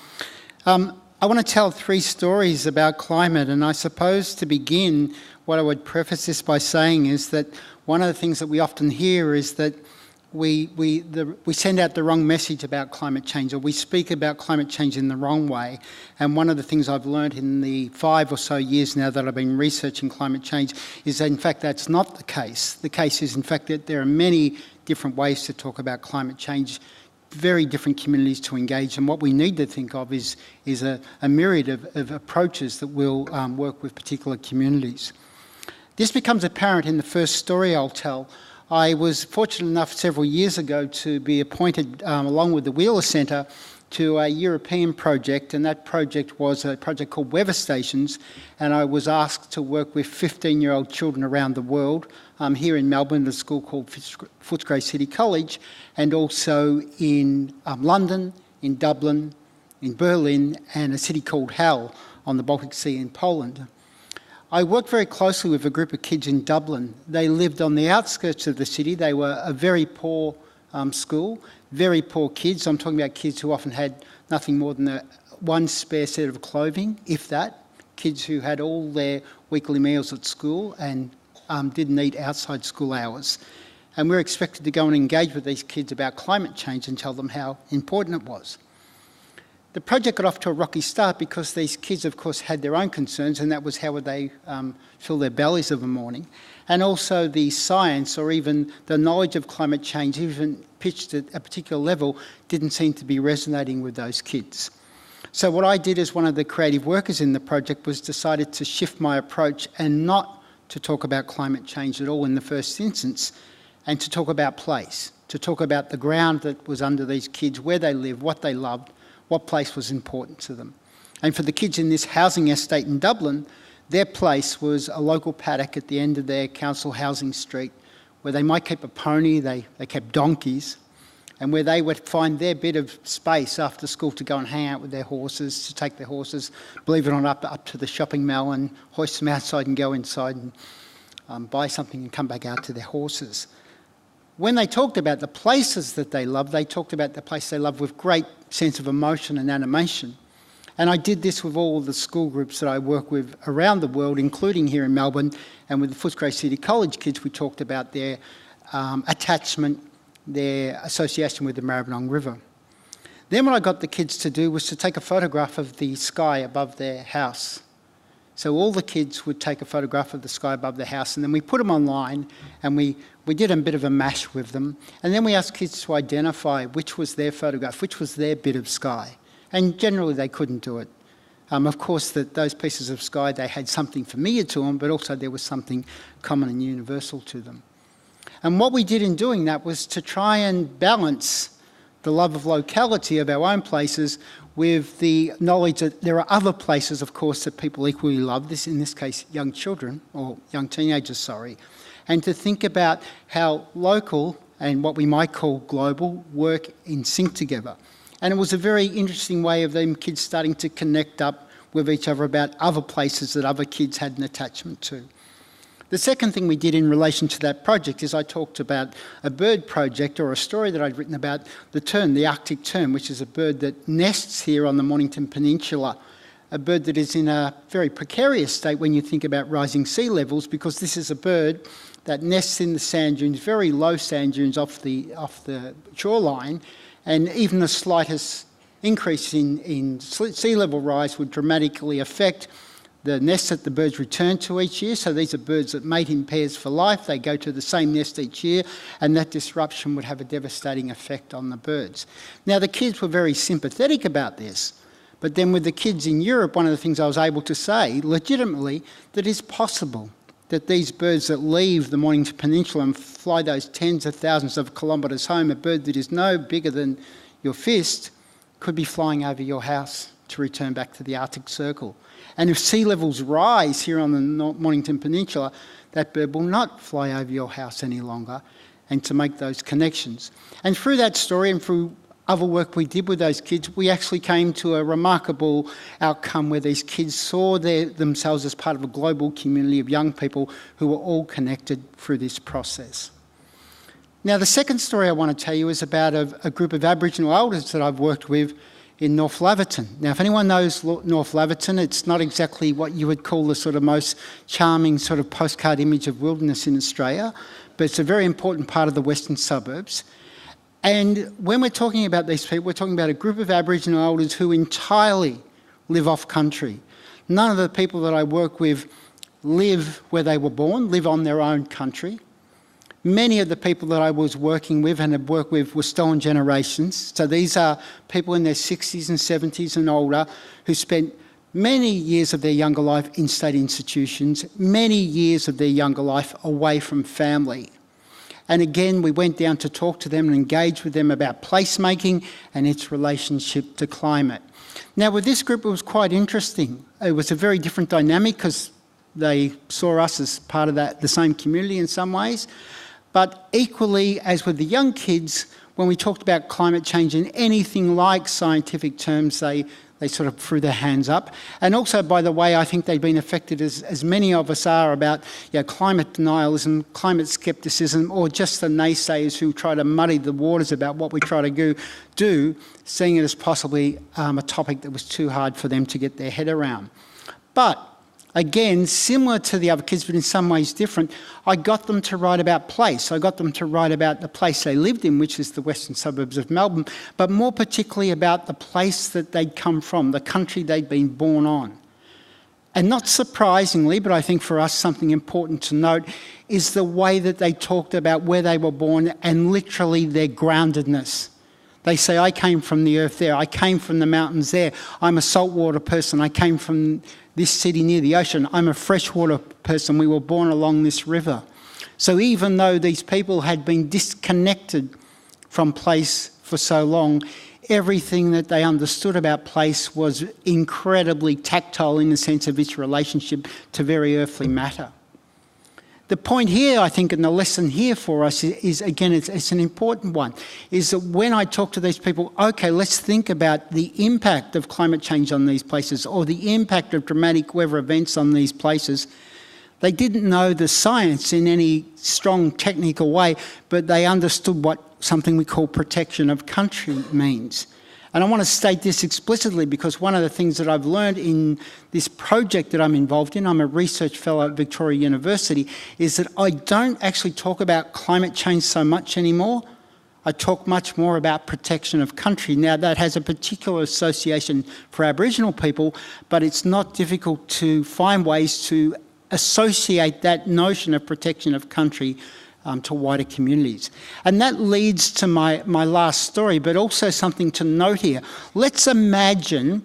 I want to tell 3 stories about climate, and I suppose to begin, what I would preface this by saying is that one of the things that we often hear is that we send out the wrong message about climate change, or we speak about climate change in the wrong way. And one of the things I've learned in the 5 or so years now that I've been researching climate change is that in fact that's not the case. The case is in fact that there are many different ways to talk about climate change. very different communities to engage, and what we need to think of is a myriad of approaches that will work with particular communities. This becomes apparent in the first story I'll tell. I was fortunate enough several years ago to be appointed, along with the Wheeler Centre, to a European project, and that project was a project called Weather Stations, and I was asked to work with 15-year-old children around the world, here in Melbourne, at a school called Footscray City College, and also in London, in Dublin, in Berlin, and a city called Hell on the Baltic Sea in Poland. I worked very closely with a group of kids in Dublin. They lived on the outskirts of the city. They were a very poor school, very poor kids. I'm talking about kids who often had nothing more than one spare set of clothing, if that. Kids who had all their weekly meals at school and didn't eat outside school hours. And we're expected to go and engage with these kids about climate change and tell them how important it was. The project got off to a rocky start because these kids, of course, had their own concerns, and that was how would they fill their bellies of a morning. And also the science, or even the knowledge of climate change, even pitched at a particular level, didn't seem to be resonating with those kids. So what I did as one of the creative workers in the project was decided to shift my approach and not to talk about climate change at all in the first instance, and to talk about place, to talk about the ground that was under these kids, where they lived, what they loved, what place was important to them. And for the kids in this housing estate in Dublin, their place was a local paddock at the end of their council housing street, where they might keep a pony, they kept donkeys, and where they would find their bit of space after school to go and hang out with their horses, to take their horses, believe it or not, up to the shopping mall and hoist them outside and go inside and buy something and come back out to their horses. When they talked about the places that they loved, they talked about the place they loved with great sense of emotion and animation. And I did this with all of the school groups that I work with around the world, including here in Melbourne, and with the Footscray City College kids, we talked about their attachment, their association with the Maribyrnong River. Then what I got the kids to do was to take a photograph of the sky above their house. So all the kids would take a photograph of the sky above their house, and then we put them online, and we did a bit of a mash with them, and then we asked kids to identify which was their photograph, which was their bit of sky. And generally they couldn't do it. Of course, those pieces of sky, they had something familiar to them, but also there was something common and universal to them. And what we did in doing that was to try and balance the love of locality of our own places with the knowledge that there are other places, of course, that people equally love, in this case, young children, or young teenagers, sorry, and to think about how local and what we might call global work in sync together. And it was a very interesting way of them kids starting to connect up with each other about other places that other kids had an attachment to. The second thing we did in relation to that project is I talked about a bird project, or a story that I'd written about the tern, the Arctic tern, which is a bird that nests here on the Mornington Peninsula, a bird that is in a very precarious state when you think about rising sea levels, because this is a bird that nests in the sand dunes, very low sand dunes off the shoreline, and even the slightest increase in sea level rise would dramatically affect the nests that the birds return to each year. So these are birds that mate in pairs for life. They go to the same nest each year, and that disruption would have a devastating effect on the birds. Now, the kids were very sympathetic about this, but then with the kids in Europe, one of the things I was able to say legitimately, that it's possible that these birds that leave the Mornington Peninsula and fly those tens of thousands of kilometres home, a bird that is no bigger than your fist, could be flying over your house to return back to the Arctic Circle. And if sea levels rise here on the Mornington Peninsula, that bird will not fly over your house any longer, and to make those connections. And through that story and through other work we did with those kids, we actually came to a remarkable outcome where these kids saw themselves as part of a global community of young people who were all connected through this process. Now, the second story I want to tell you is about a group of Aboriginal elders that I've worked with in North Laverton. Now, if anyone knows North Laverton, it's not exactly what you would call the sort of most charming sort of postcard image of wilderness in Australia, but it's a very important part of the western suburbs. And when we're talking about these people, we're talking about a group of Aboriginal elders who entirely live off country. None of the people that I work with live where they were born, live on their own country. Many of the people that I was working with and had worked with were stolen generations. So these are people in their 60s and 70s and older who spent many years of their younger life in state institutions, many years of their younger life away from family. And again, we went down to talk to them and engage with them about placemaking and its relationship to climate. Now, with this group, it was quite interesting. It was a very different dynamic because they saw us as part of the same community in some ways. But equally, as with the young kids, when we talked about climate change in anything like scientific terms, they sort of threw their hands up. And also, by the way, I think they've been affected, as many of us are, about climate denialism, climate scepticism, or just the naysayers who try to muddy the waters about what we try to do, seeing it as possibly a topic that was too hard for them to get their head around. But again, similar to the other kids, but in some ways different, I got them to write about place. I got them to write about the place they lived in, which is the western suburbs of Melbourne, but more particularly about the place that they'd come from, the country they'd been born on. And not surprisingly, but I think for us something important to note, is the way that they talked about where they were born and literally their groundedness. They say, I came from the earth there, I came from the mountains there, I'm a saltwater person, I came from this city near the ocean, I'm a freshwater person, we were born along this river. So even though these people had been disconnected from place for so long, everything that they understood about place was incredibly tactile in the sense of its relationship to very earthly matter. The point here, I think, and the lesson here for us is again, it's an important one, is that when I talk to these people, okay, let's think about the impact of climate change on these places or the impact of dramatic weather events on these places. They didn't know the science in any strong technical way, but they understood what something we call protection of country means. And I want to state this explicitly because one of the things that I've learned in this project that I'm involved in, I'm a research fellow at Victoria University, is that I don't actually talk about climate change so much anymore. I talk much more about protection of country. Now, that has a particular association for Aboriginal people, but it's not difficult to find ways to associate that notion of protection of country to wider communities. And that leads to my last story, but also something to note here. Let's imagine,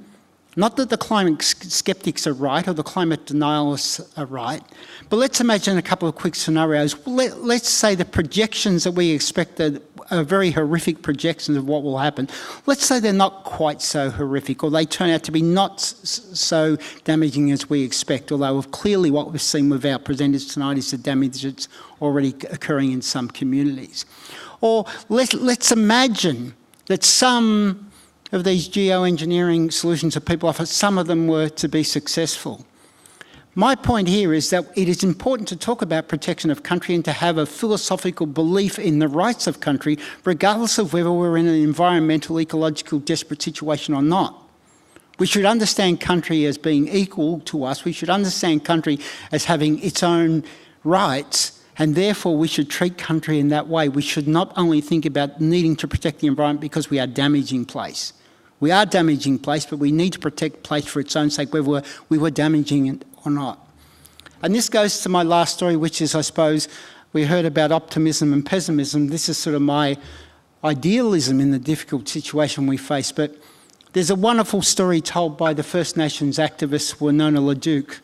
not that the climate skeptics are right or the climate denialists are right, but let's imagine a couple of quick scenarios. Let's say the projections that we expect are very horrific projections of what will happen. Let's say they're not quite so horrific, or they turn out to be not so damaging as we expect, although clearly what we've seen with our presenters tonight is the damage that's already occurring in some communities. Or let's imagine that some of these geoengineering solutions that people offer, some of them were to be successful. My point here is that it is important to talk about protection of country and to have a philosophical belief in the rights of country, regardless of whether we're in an environmental, ecological, desperate situation or not. We should understand country as being equal to us. We should understand country as having its own rights, and therefore we should treat country in that way. We should not only think about needing to protect the environment because we are damaging place. We are damaging place, but we need to protect place for its own sake, whether we were damaging it or not. And this goes to my last story, which is, I suppose, we heard about optimism and pessimism. This is sort of my idealism in the difficult situation we face. But there's a wonderful story told by the First Nations activist Winona LaDuke,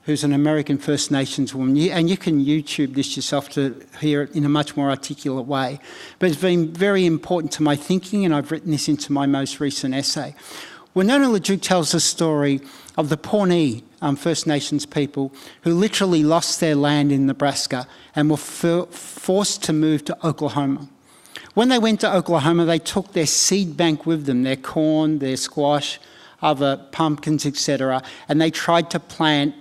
who's an American First Nations woman. And you can YouTube this yourself to hear it in a much more articulate way. But it's been very important to my thinking, and I've written this into my most recent essay. Winona LaDuke tells the story of the Pawnee First Nations people who literally lost their land in Nebraska and were forced to move to Oklahoma. When they went to Oklahoma, they took their seed bank with them, their corn, their squash, other pumpkins, etc., and they tried to plant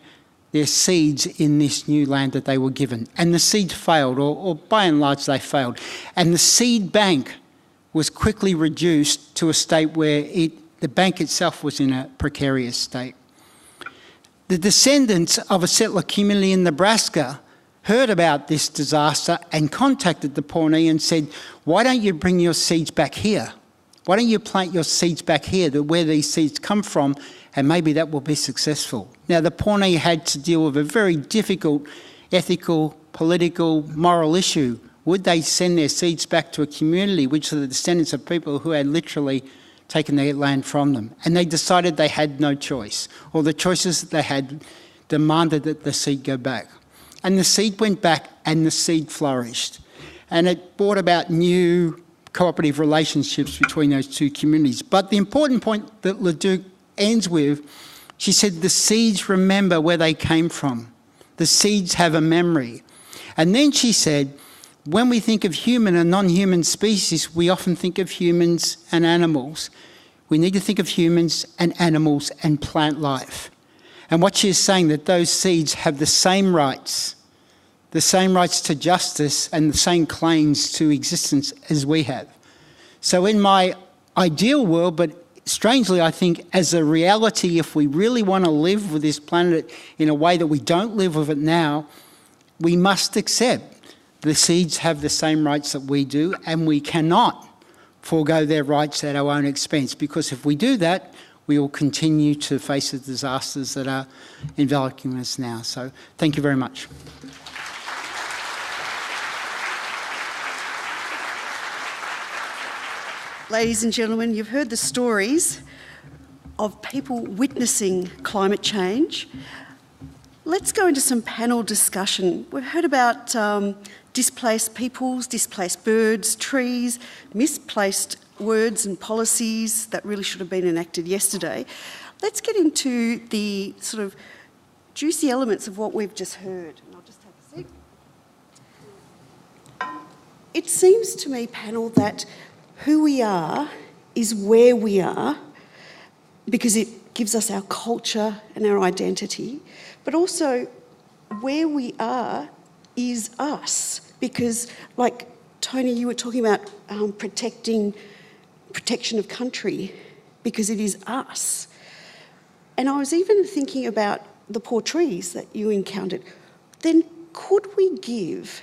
their seeds in this new land that they were given. And the seeds failed, or by and large they failed. And the seed bank was quickly reduced to a state where the bank itself was in a precarious state. The descendants of a settler community in Nebraska heard about this disaster and contacted the Pawnee and said, why don't you bring your seeds back here? Why don't you plant your seeds back here, where these seeds come from, and maybe that will be successful. Now, the Pawnee had to deal with a very difficult ethical, political, moral issue would they send their seeds back to a community which are the descendants of people who had literally taken their land from them? And they decided they had no choice, or the choices that they had demanded that the seed go back. And the seed went back and the seed flourished. And it brought about new cooperative relationships between those two communities. But the important point that Leduc ends with, she said, the seeds remember where they came from. The seeds have a memory. And then she said, when we think of human and non-human species, we often think of humans and animals. We need to think of humans and animals and plant life. And what she is saying, that those seeds have the same rights to justice and the same claims to existence as we have. So in my ideal world, but strangely I think as a reality, if we really want to live with this planet in a way that we don't live with it now, we must accept the seeds have the same rights that we do, and we cannot forego their rights at our own expense, because if we do that, we will continue to face the disasters that are enveloping us now. So thank you very much. Ladies and gentlemen, you've heard the stories of people witnessing climate change. Let's go into some panel discussion. We've heard about displaced peoples, displaced birds, trees, misplaced words and policies that really should have been enacted yesterday. Let's get into the sort of juicy elements of what we've just heard. And I'll just take a seat. It seems to me, panel, that who we are is where we are, because it gives us our culture and our identity, but also where we are is us, because like Tony, you were talking about protection of country, because it is us. And I was even thinking about the poor trees that you encountered. Then could we give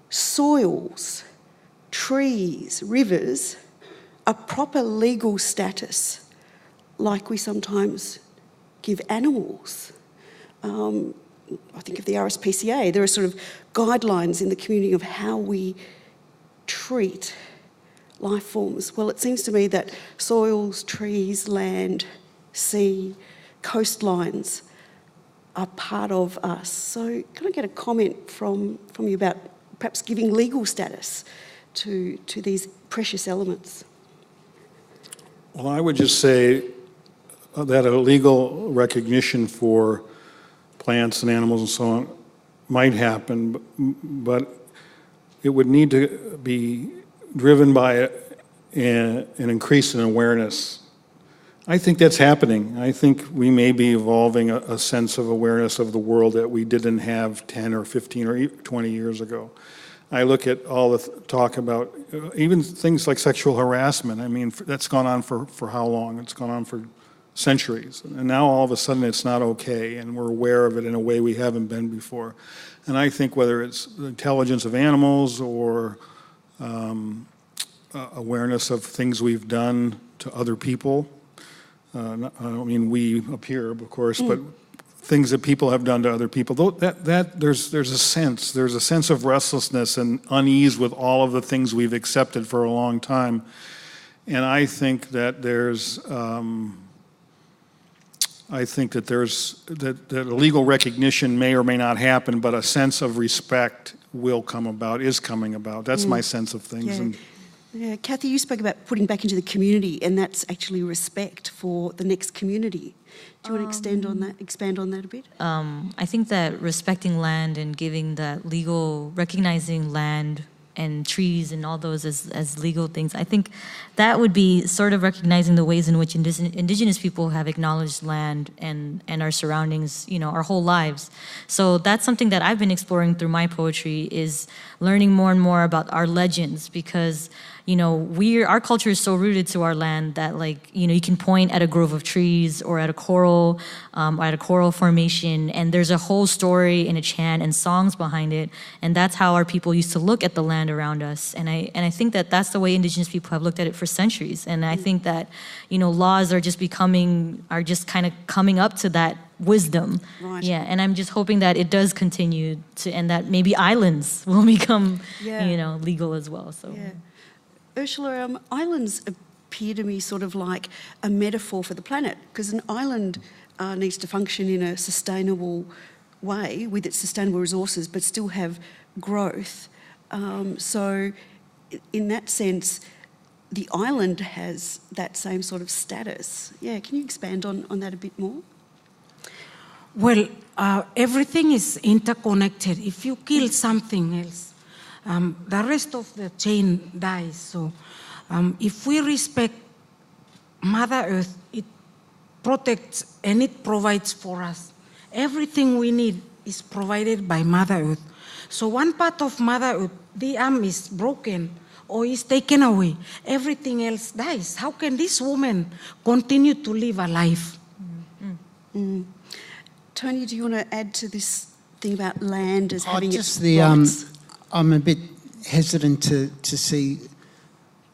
soils, trees, rivers, a proper legal status like we sometimes give animals? I think of the RSPCA, there are sort of guidelines in the community of how we treat life forms. Well, it seems to me that soils, trees, land, sea, coastlines are part of us. So can I get a comment from you about perhaps giving legal status to these precious elements? Well, I would just say that a legal recognition for plants and animals and so on might happen, but it would need to be driven by an increase in awareness. I think that's happening. I think we may be evolving a sense of awareness of the world that we didn't have 10 or 15 or 20 years ago. I look at all the talk about even things like sexual harassment. I mean, that's gone on for how long? It's gone on for centuries. And now all of a sudden it's not okay, and we're aware of it in a way we haven't been before. And I think whether it's the intelligence of animals or awareness of things we've done to other people, I don't mean we up here, of course, but things that people have done to other people, there's a sense of restlessness and unease with all of the things we've accepted for a long time. And I think that that a legal recognition may or may not happen, but a sense of respect will come about, is coming about. That's my sense of things. Yeah. Yeah, Kathy, you spoke about putting back into the community, and that's actually respect for the next community. Do you want to expand on that a bit? I think that respecting land and giving that legal, recognizing land and trees and all those as legal things, I think that would be sort of recognizing the ways in which indigenous people have acknowledged land and our surroundings, our whole lives. So that's something that I've been exploring through my poetry, is learning more and more about our legends, because our culture is so rooted to our land that you can point at a grove of trees or at a coral, or at a coral formation, and there's a whole story and a chant and songs behind it. And that's how our people used to look at the land around us. And I think that that's the way Indigenous people have looked at it for centuries. And I think that, laws are just kind of coming up to that wisdom. Right. Yeah, and I'm just hoping that it does continue to, and that maybe islands will become, legal as well. So. Yeah. Ursula, islands appear to me sort of like a metaphor for the planet, because an island needs to function in a sustainable way with its sustainable resources, but still have growth. So in that sense, the island has that same sort of status. Yeah, can you expand on that a bit more? Well, everything is interconnected. If you kill something else, the rest of the chain dies. So if we respect Mother Earth, it protects and it provides for us. Everything we need is provided by Mother Earth. So one part of Mother Earth, the arm is broken or is taken away. Everything else dies. How can this woman continue to live a life? Mm. Tony, do you want to add to this thing about land as having just its rights? I'm a bit hesitant to see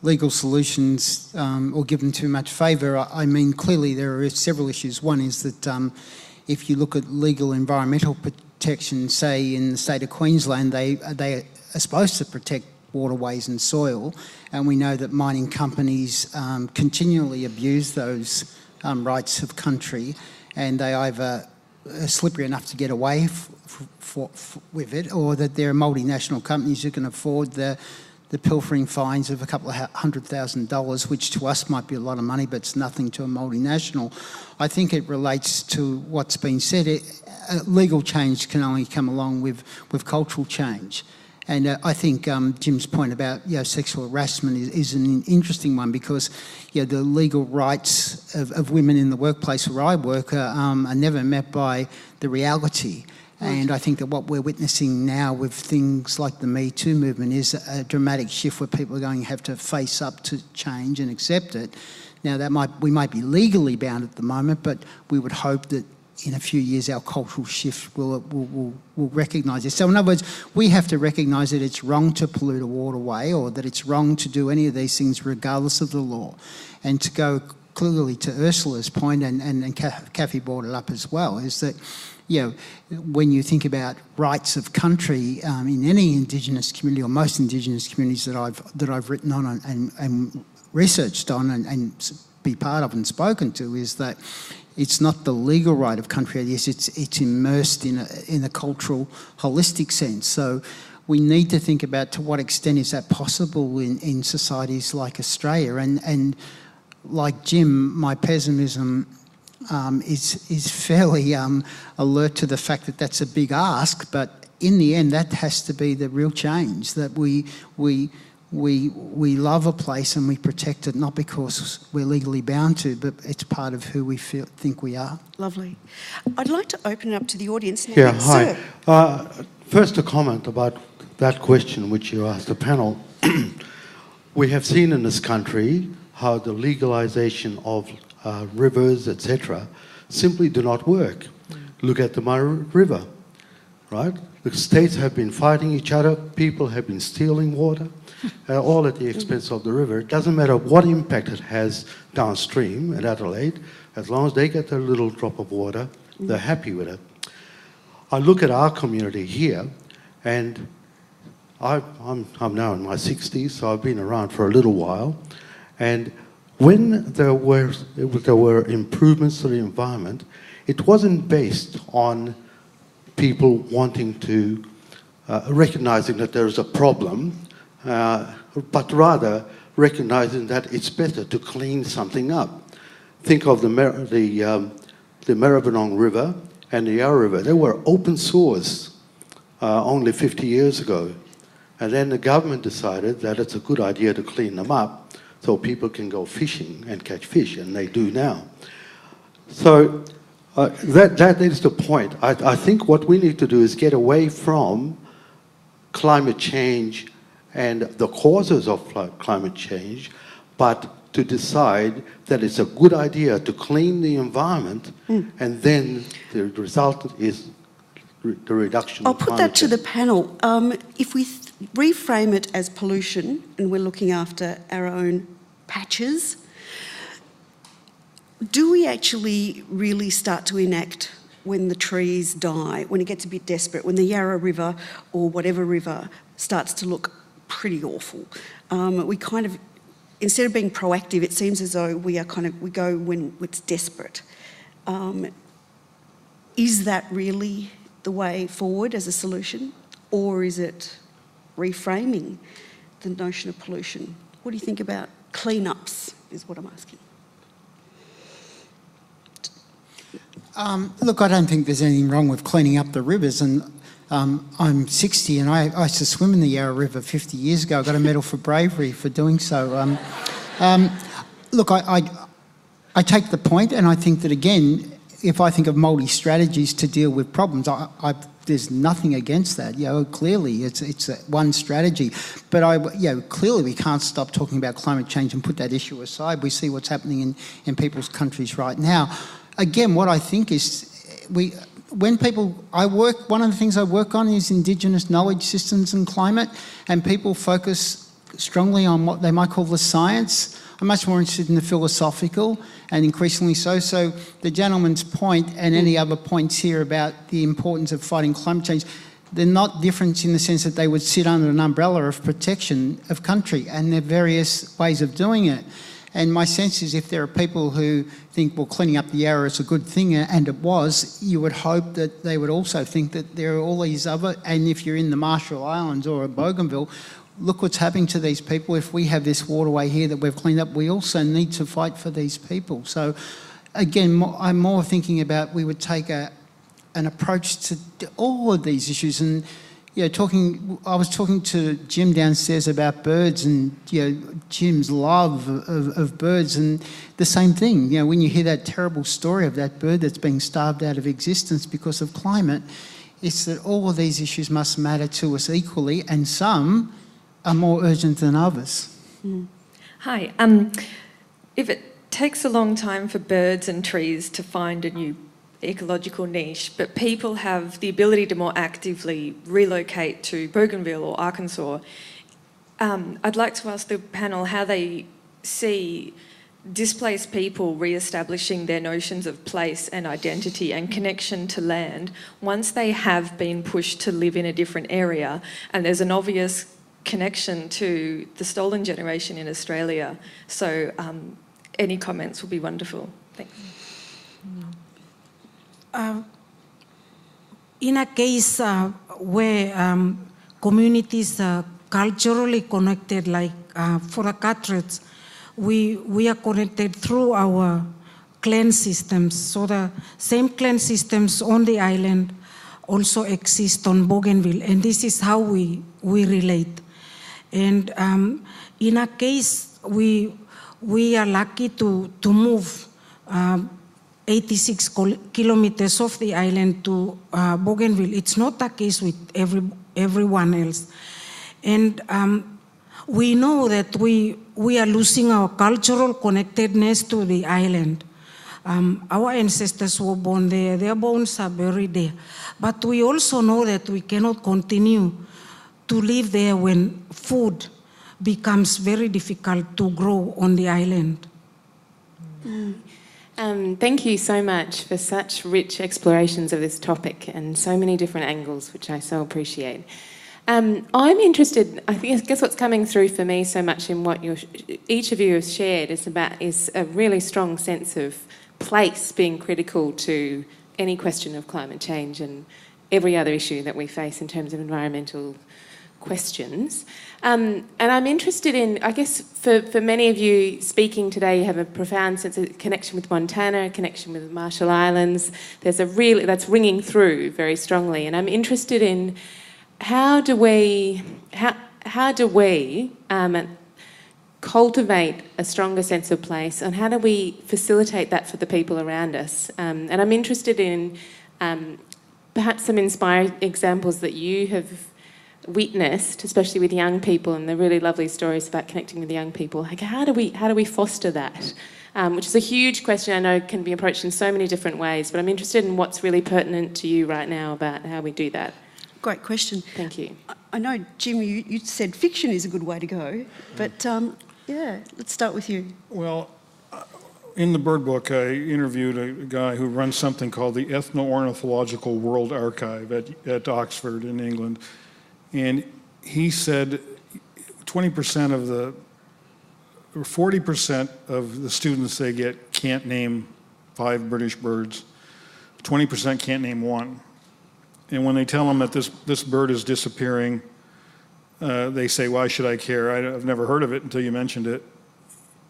legal solutions or give them too much favour. I mean, clearly there are several issues. One is that if you look at legal environmental protection, say in the state of Queensland, they are supposed to protect waterways and soil, and we know that mining companies continually abuse those rights of country, and they either are slippery enough to get away with it, or that there are multinational companies who can afford the pilfering fines of a couple of $100,000, which to us might be a lot of money, but it's nothing to a multinational. I think it relates to what's been said. Legal change can only come along with cultural change. And I think Jim's point about sexual harassment is an interesting one, because the legal rights of women in the workplace where I work are never met by the reality. Right. And I think that what we're witnessing now with things like the Me Too movement is a dramatic shift where people are going to have to face up to change and accept it. Now, we might be legally bound at the moment, but we would hope that in a few years our cultural shift will recognise this. So in other words, we have to recognise that it's wrong to pollute a waterway, or that it's wrong to do any of these things regardless of the law. And to go clearly to Ursula's point, and Kathy brought it up as well, is that when you think about rights of country in any Indigenous community, or most Indigenous communities that I've written on and researched on and be part of and spoken to, is that it's not the legal right of country, it's immersed in a cultural, holistic sense. So we need to think about to what extent is that possible in societies like Australia. And like Jim, my pessimism is fairly alert to the fact that that's a big ask, but in the end that has to be the real change, that we love a place and we protect it, not because we're legally bound to, but it's part of who we think we are. Lovely. I'd like to open it up to the audience now. Yeah, hi. First, a comment about that question which you asked the panel. We have seen in this country how the legalisation of rivers, etc., simply do not work. Look at the Murray River, right? The states have been fighting each other, people have been stealing water, all at the expense of the river. It doesn't matter what impact it has downstream at Adelaide, as long as they get their little drop of water, they're happy with it. I look at our community here, and I'm now in my 60s, so I've been around for a little while, and when there were improvements to the environment, it wasn't based on people wanting to recognizing that there is a problem, but rather recognizing that it's better to clean something up. Think of the Maribyrnong River and the Yarra River. They were open sores only 50 years ago. And then the government decided that it's a good idea to clean them up so people can go fishing and catch fish, and they do now. So that is the point. I think what we need to do is get away from climate change and the causes of climate change, but to decide that it's a good idea to clean the environment, and then the result is the reduction I'll of put climate that to the change. panel. If we reframe it as pollution and we're looking after our own patches, do we actually really start to enact when the trees die, when it gets a bit desperate, when the Yarra River or whatever river starts to look pretty awful? We kind of, instead of being proactive, it seems as though we go when it's desperate. Is that really the way forward as a solution, or is it reframing the notion of pollution? What do you think about cleanups, is what I'm asking. Look, I don't think there's anything wrong with cleaning up the rivers, and I'm 60 and I used to swim in the Yarra River 50 years ago. I got a medal for bravery for doing so. Look, I take the point, and I think that, again, if I think of multi-strategies to deal with problems, there's nothing against that. Clearly it's one strategy. But clearly we can't stop talking about climate change and put that issue aside. We see what's happening in people's countries right now. Again, what I think is one of the things I work on is Indigenous knowledge systems and climate, and people focus strongly on what they might call the science. I'm much more interested in the philosophical, and increasingly so. So the gentleman's point and any other points here about the importance of fighting climate change, they're not different in the sense that they would sit under an umbrella of protection of country, and there are various ways of doing it. And my sense is if there are people who think, well, cleaning up the Yarra is a good thing, and it was, you would hope that they would also think that there are all these other, and if you're in the Marshall Islands or Bougainville, look what's happening to these people. If we have this waterway here that we've cleaned up, we also need to fight for these people. So again, I'm more thinking about we would take an approach to all of these issues. And I was talking to Jim downstairs about birds, and Jim's love of birds, and the same thing. When you hear that terrible story of that bird that's being starved out of existence because of climate, it's that all of these issues must matter to us equally, and some are more urgent than others. Hi. If it takes a long time for birds and trees to find a new ecological niche, but people have the ability to more actively relocate to Bougainville or Arkansas, I'd like to ask the panel how they see displaced people re-establishing their notions of place and identity and connection to land once they have been pushed to live in a different area, and there's an obvious connection to the stolen generation in Australia. So any comments will be wonderful. Thanks. In a case where communities are culturally connected, like for the Carteret, we are connected through our clan systems. So the same clan systems on the island also exist on Bougainville, and this is how we relate. And in a case, we are lucky to move 86 kilometers off the island to Bougainville. It's not the case with everyone else. And we know that we are losing our cultural connectedness to the island. Our ancestors were born there, their bones are buried there. But we also know that we cannot continue to live there when food becomes very difficult to grow on the island. Thank you so much for such rich explorations of this topic and so many different angles, which I so appreciate. I'm interested, I guess what's coming through for me so much in what each of you have shared is a really strong sense of place being critical to any question of climate change and every other issue that we face in terms of environmental questions. And I'm interested in, I guess for many of you speaking today, you have a profound sense of connection with Montana, a connection with the Marshall Islands. There's that's ringing through very strongly. And I'm interested in how do we cultivate a stronger sense of place, and how do we facilitate that for the people around us? And I'm interested in perhaps some inspiring examples that you have witnessed, especially with young people, and the really lovely stories about connecting with young people. Like, how do we foster that? Which is a huge question I know can be approached in so many different ways, but I'm interested in what's really pertinent to you right now about how we do that. Great question. Thank you. I know, Jim, you said fiction is a good way to go, but yeah, let's start with you. Well, in the Bird Book, I interviewed a guy who runs something called the Ethno-Ornithological World Archive at Oxford in England. And he said 20% of the, or 40% of the students they get can't name 5 British birds. 20% can't name one. And when they tell them that this bird is disappearing, they say, why should I care? I've never heard of it until you mentioned it.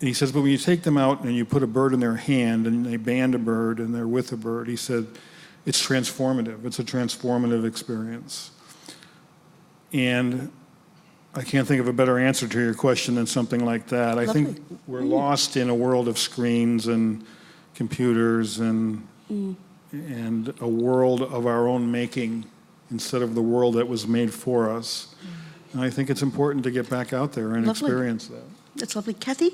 And he says, but when you take them out and you put a bird in their hand and they band a bird and they're with a bird, he said, it's transformative. It's a transformative experience. And I can't think of a better answer to your question than something like that. I think we're lost in a world of screens and computers and a world of our own making instead of the world that was made for us. And I think it's important to get back out there and experience that. That's lovely. Kathy?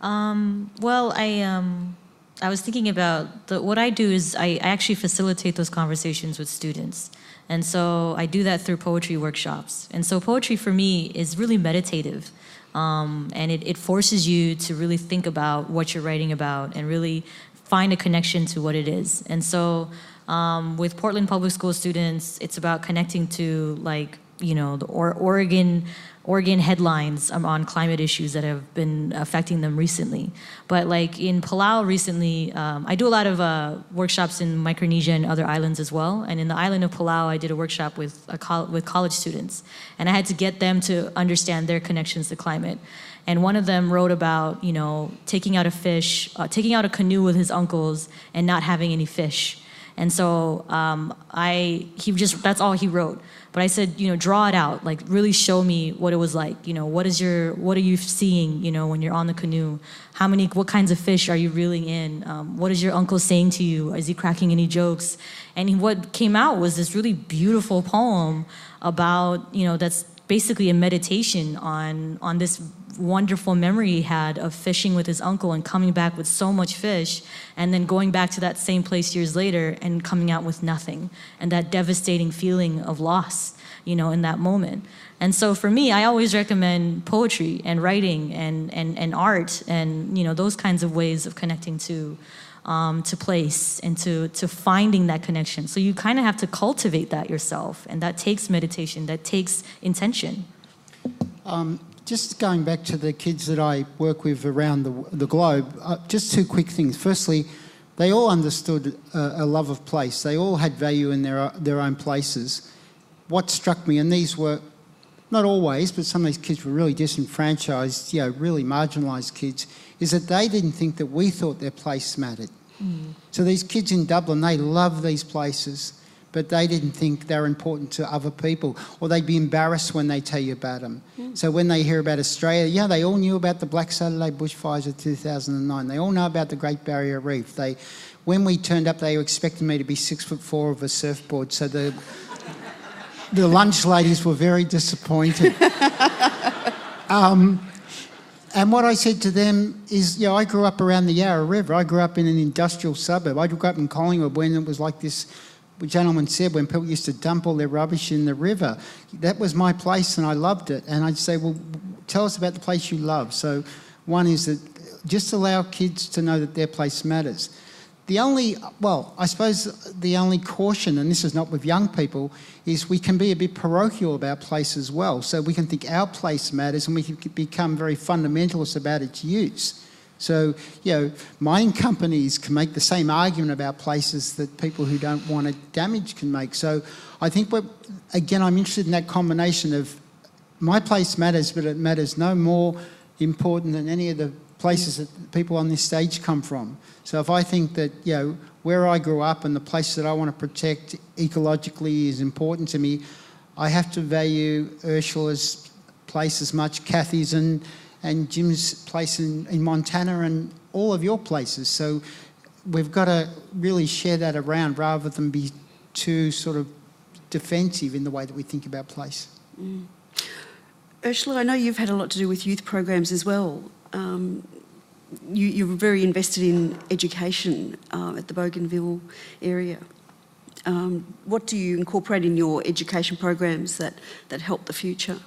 Well, I was thinking about what I do is I actually facilitate those conversations with students. And so I do that through poetry workshops. And so poetry for me is really meditative. And it forces you to really think about what you're writing about and really find a connection to what it is. And so with Portland Public School students, it's about connecting to, like, you know, the Oregon headlines on climate issues that have been affecting them recently. But like in Palau recently, I do a lot of workshops in Micronesia and other islands as well. And in the island of Palau, I did a workshop with college students. And I had to get them to understand their connections to climate. And one of them wrote about, you know, taking out a canoe with his uncles and not having any fish. And so that's all he wrote. But I said, you know, draw it out, like really show me what it was like. You know, what are you seeing, you know, when you're on the canoe? What kinds of fish are you reeling in? What is your uncle saying to you? Is he cracking any jokes? And what came out was this really beautiful poem about, you know, that's basically a meditation on this wonderful memory he had of fishing with his uncle and coming back with so much fish, and then going back to that same place years later and coming out with nothing, and that devastating feeling of loss, you know, in that moment. And so for me, I always recommend poetry and writing and art and, you know, those kinds of ways of connecting to place and to finding that connection. So you kind of have to cultivate that yourself, and that takes meditation, that takes intention. Just going back to the kids that I work with around the globe, just 2 quick things. Firstly, they all understood a love of place. They all had value in their own places. What struck me, and these were, not always, but some of these kids were really disenfranchised, you know, really marginalised kids, is that they didn't think that we thought their place mattered. So these kids in Dublin, they love these places, but they didn't think they were important to other people, or they'd be embarrassed when they tell you about them. So when they hear about Australia, yeah, they all knew about the Black Saturday bushfires of 2009. They all know about the Great Barrier Reef. When we turned up, they were expecting me to be 6'4" with a surfboard, so the lunch ladies were very disappointed. And what I said to them is, you know, I grew up around the Yarra River. I grew up in an industrial suburb. I grew up in Collingwood when it was like this, the gentleman said, when people used to dump all their rubbish in the river. That was my place and I loved it. And I'd say, well, tell us about the place you love. So one is that just allow kids to know that their place matters. I suppose the only caution, and this is not with young people, is we can be a bit parochial about place as well. So we can think our place matters and we can become very fundamentalist about its use. So, you know, mining companies can make the same argument about places that people who don't want it damaged can make. So I think, I'm interested in that combination of my place matters, but it matters no more important than any of the places that people on this stage come from. So if I think that, you know, where I grew up and the place that I want to protect ecologically is important to me, I have to value Ursula's place as much, Kathy's and Jim's place in Montana and all of your places. So we've got to really share that around rather than be too sort of defensive in the way that we think about place. Ursula, I know you've had a lot to do with youth programs as well. You're very invested in education at the Bougainville area. What do you incorporate in your education programs that help the future?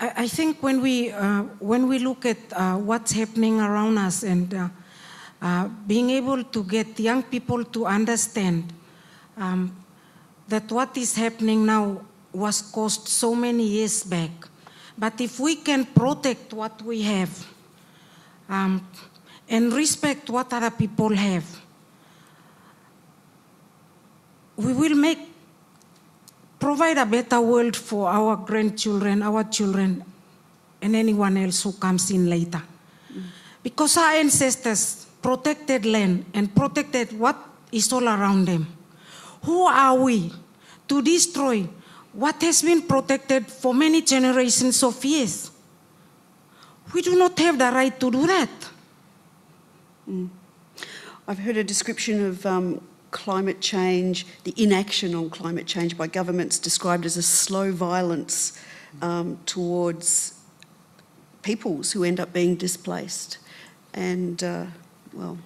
I think when we look at what's happening around us and being able to get young people to understand that what is happening now was caused so many years back. But if we can protect what we have and respect what other people have, we will provide a better world for our grandchildren, our children, and anyone else who comes in later. Because our ancestors protected land and protected what is all around them. Who are we to destroy what has been protected for many generations of years? We do not have the right to do that. I've heard a description of climate change, the inaction on climate change by governments described as a slow violence towards peoples who end up being displaced. And, well,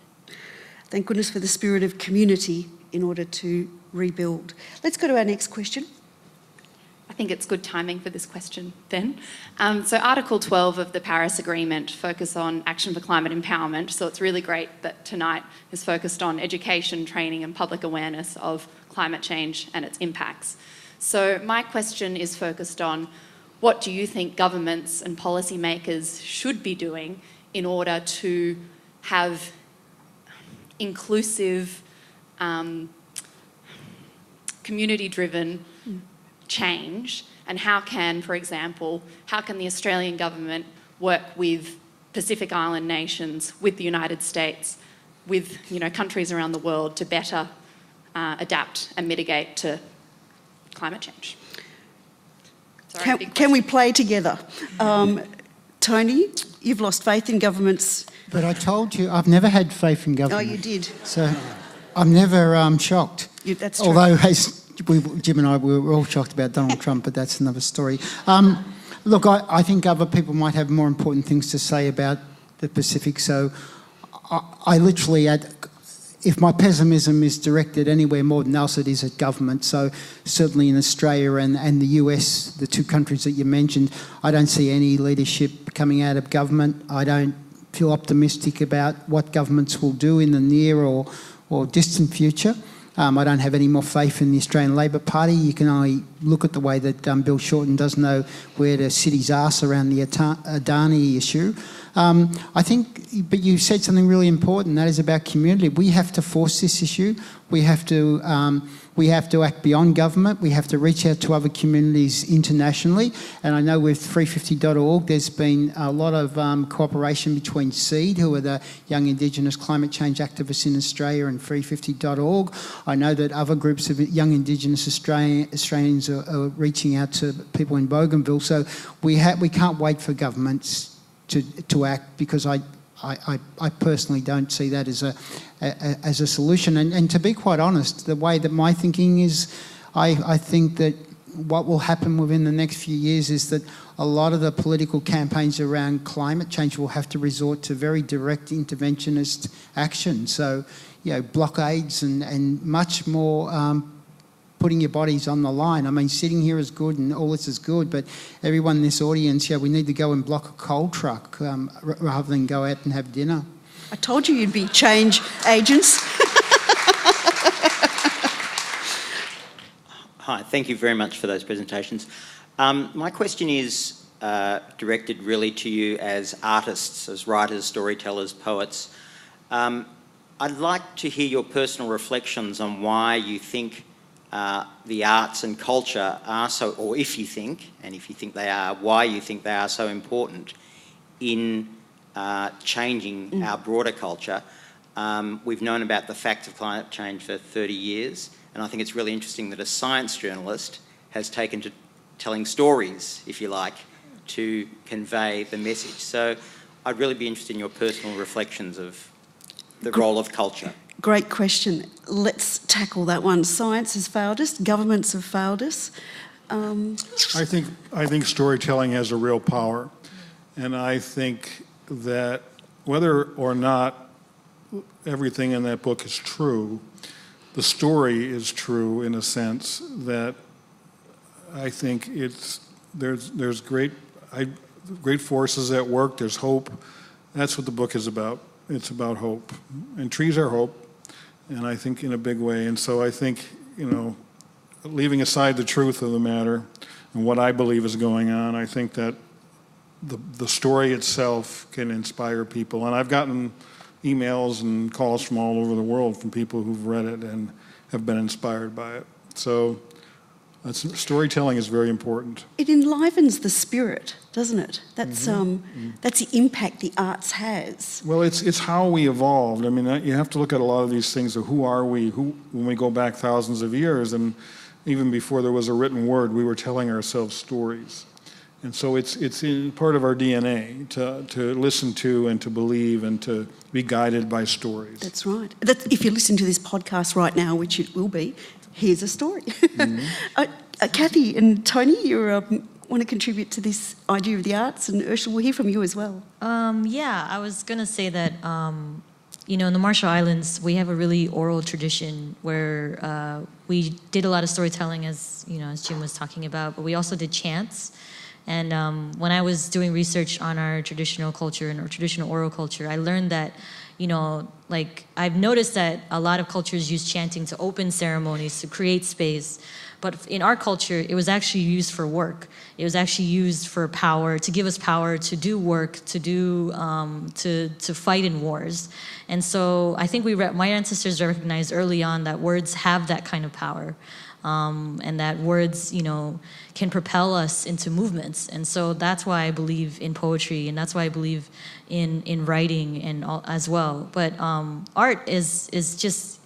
thank goodness for the spirit of community in order to rebuild. Let's go to our next question. I think it's good timing for this question then. So Article 12 of the Paris Agreement focus on action for climate empowerment. So it's really great that tonight is focused on education, training and public awareness of climate change and its impacts. So my question is focused on what do you think governments and policymakers should be doing in order to have inclusive, community-driven change, and how can, for example, how can the Australian government work with Pacific Island nations, with the United States, with countries around the world to better adapt and mitigate to climate change? Sorry, can we play together? Tony, you've lost faith in governments. But I told you, I've never had faith in government. Oh, you did. So I'm never shocked. That's true. Although, Jim and I, we were all shocked about Donald Trump, but that's another story. Look, I think other people might have more important things to say about the Pacific, so I literally, if my pessimism is directed anywhere more than else, it is at government. So certainly in Australia and the US, the two countries that you mentioned, I don't see any leadership coming out of government. I don't feel optimistic about what governments will do in the near or distant future. I don't have any more faith in the Australian Labor Party. You can only look at the way that Bill Shorten doesn't know where the city's arse around the Adani issue. I think, but you said something really important, that is about community. We have to force this issue. We have to act beyond government. We have to reach out to other communities internationally. And I know with 350.org, there's been a lot of cooperation between SEED, who are the young Indigenous climate change activists in Australia, and 350.org. I know that other groups of young Indigenous Australians are reaching out to people in Bougainville. So we can't wait for governments to act, because I personally don't see that as a solution. And to be quite honest, the way that my thinking is, I think that what will happen within the next few years is that a lot of the political campaigns around climate change will have to resort to very direct interventionist action. So, blockades and much more putting your bodies on the line. I mean, sitting here is good and all this is good, but everyone in this audience, we need to go and block a coal truck rather than go out and have dinner. I told you you'd be change agents. Hi, thank you very much for those presentations. My question is directed really to you as artists, as writers, storytellers, poets. I'd like to hear your personal reflections on why you think the arts and culture are so, or if you think they are, why you think they are so important in changing our broader culture. We've known about the facts of climate change for 30 years, and I think it's really interesting that a science journalist has taken to telling stories, if you like, to convey the message. So I'd really be interested in your personal reflections of the role of culture. Great question. Let's tackle that one. Science has failed us, governments have failed us. I think storytelling has a real power, and I think that whether or not everything in that book is true, the story is true in a sense that I think there's great forces at work. There's hope. That's what the book is about. It's about hope, and trees are hope, and I think in a big way. And so I think, leaving aside the truth of the matter and what I believe is going on, I think that the story itself can inspire people. And I've gotten emails and calls from all over the world from people who've read it and have been inspired by it. So storytelling is very important. It enlivens the spirit, doesn't it? That's that's the impact the arts has. Well, it's how we evolved. I mean, you have to look at a lot of these things of who are we, when we go back thousands of years, and even before there was a written word, we were telling ourselves stories. And so it's in part of our DNA to listen to and to believe and to be guided by stories. That's right. If you listen to this podcast right now, which it will be, here's a story. Kathy and Tony, you want to contribute to this idea of the arts, and Ursula, we'll hear from you as well. Yeah, I was going to say that, in the Marshall Islands, we have a really oral tradition where we did a lot of storytelling, as Jim was talking about, but we also did chants. And when I was doing research on our traditional culture and our traditional oral culture, I learned that, I've noticed that a lot of cultures use chanting to open ceremonies, to create space. But in our culture, it was actually used for work. It was actually used for power, to give us power to do work, to fight in wars. And so I think my ancestors recognized early on that words have that kind of power. And that words, can propel us into movements. And so that's why I believe in poetry, and that's why I believe in writing and all, as well. But art is just,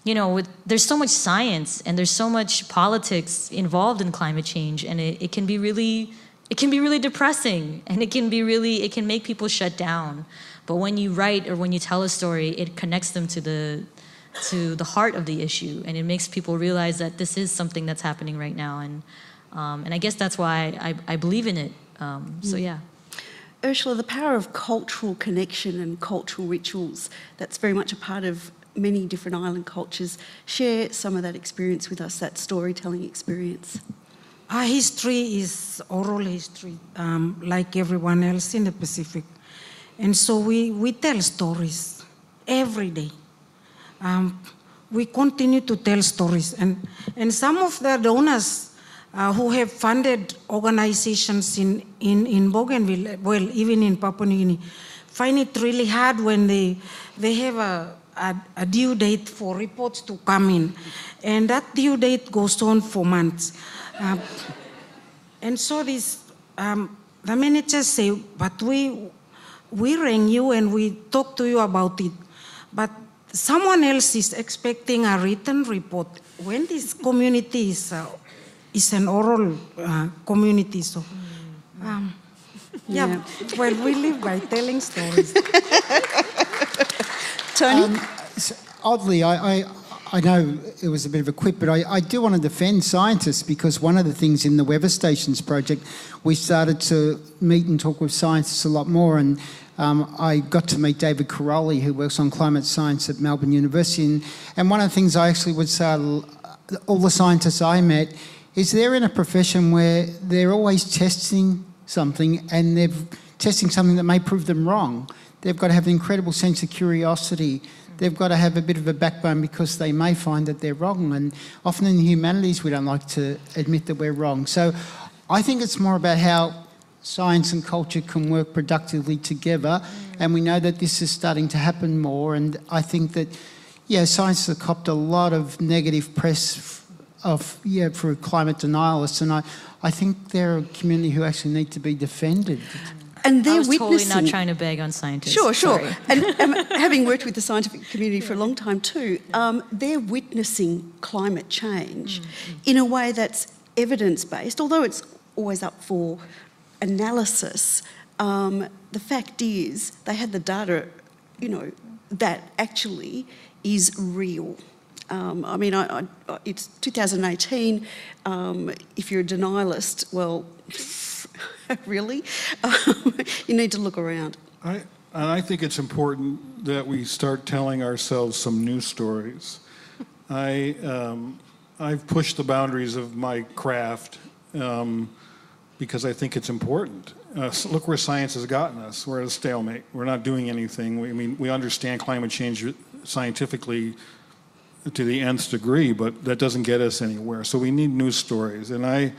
there's so much science and there's so much politics involved in climate change, and it can be really depressing, and it can make people shut down. But when you write or when you tell a story, it connects them to the heart of the issue, and it makes people realize that this is something that's happening right now, and I guess that's why I believe in it. So yeah. Ursula, the power of cultural connection and cultural rituals, that's very much a part of many different island cultures. Share some of that experience with us, that storytelling experience. Our history is oral history, like everyone else in the Pacific. And so we tell stories every day. We continue to tell stories, and some of the donors who have funded organizations in Bougainville, well, even in Papua New Guinea, find it really hard when they have a due date for reports to come in, and that due date goes on for months. And so the managers say, but we rang you and we talked to you about it, but someone else is expecting a written report when this community is an oral community. So, yeah, well, we live by telling stories. Tony? Oddly, I know it was a bit of a quip, but I do want to defend scientists, because one of the things in the Weather Stations project, we started to meet and talk with scientists a lot more, and I got to meet David Caroli, who works on climate science at Melbourne University, and one of the things I actually would say all the scientists I met is they're in a profession where they're always testing something, and they're testing something that may prove them wrong. They've got to have an incredible sense of curiosity. They've got to have a bit of a backbone, because they may find that they're wrong, and often in the humanities we don't like to admit that we're wrong. So I think it's more about how science and culture can work productively together, and we know that this is starting to happen more, and I think that, science has copped a lot of negative press for climate denialists, and I think they're a community who actually need to be defended. And they're I was witnessing... totally not trying to beg on scientists. Sure. Sorry. And having worked with the scientific community for a long time too, they're witnessing climate change in a way that's evidence-based, although it's always up for analysis. The fact is they had the data, that actually is real. It's 2018. If you're a denialist, well, really? You need to look around. I think it's important that we start telling ourselves some new stories. I've pushed the boundaries of my craft because I think it's important. Look where science has gotten us. We're at a stalemate. We're not doing anything. We understand climate change scientifically to the nth degree, but that doesn't get us anywhere. So we need news stories. And I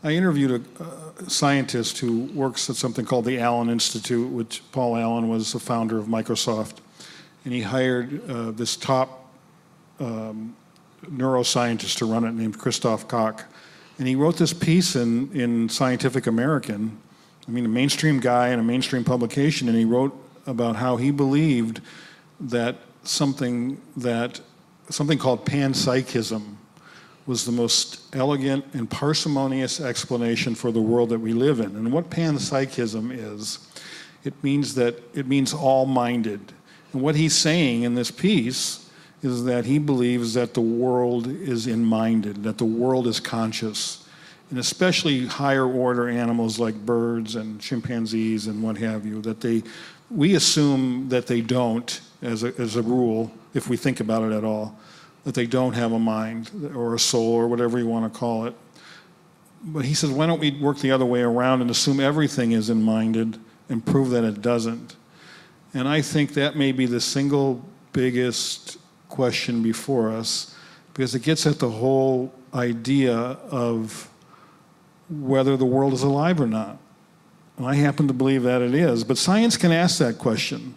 interviewed a scientist who works at something called the Allen Institute, which Paul Allen was the founder of Microsoft. And he hired this top neuroscientist to run it named Christoph Koch. And he wrote this piece in Scientific American, a mainstream guy in a mainstream publication, and he wrote about how he believed that something called panpsychism was the most elegant and parsimonious explanation for the world that we live in. And what panpsychism is, it means all-minded. And what he's saying in this piece is that he believes that the world is in-minded, that the world is conscious, and especially higher order animals like birds and chimpanzees and what have you, that we assume that they don't, as a rule, if we think about it at all, that they don't have a mind or a soul or whatever you want to call it. But he says, why don't we work the other way around and assume everything is in-minded and prove that it doesn't? And I think that may be the single biggest question before us, because it gets at the whole idea of whether the world is alive or not. And I happen to believe that it is, but science can ask that question.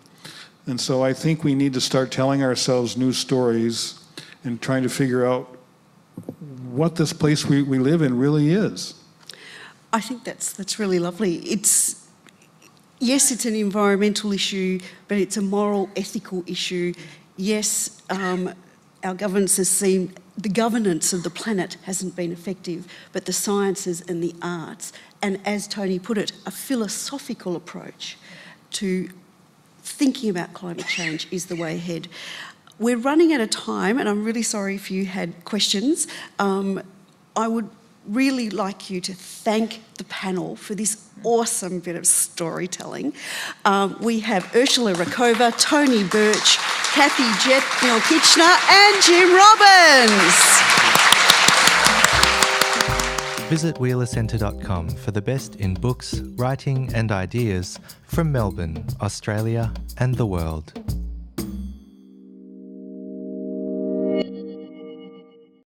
And so I think we need to start telling ourselves new stories and trying to figure out what this place we live in really is. I think that's really lovely. Yes, it's an environmental issue, but it's a moral, ethical issue. Yes, our governance has seen the governance of the planet hasn't been effective, but the sciences and the arts, and as Tony put it, a philosophical approach to thinking about climate change is the way ahead. We're running out of time, and I'm really sorry if you had questions. I would really like you to thank the panel for this awesome bit of storytelling. We have Ursula Rakova, Tony Birch, Kathy Jetñil-Kijiner and Jim Robbins. Visit wheelercentre.com for the best in books, writing and ideas from Melbourne, Australia and the world.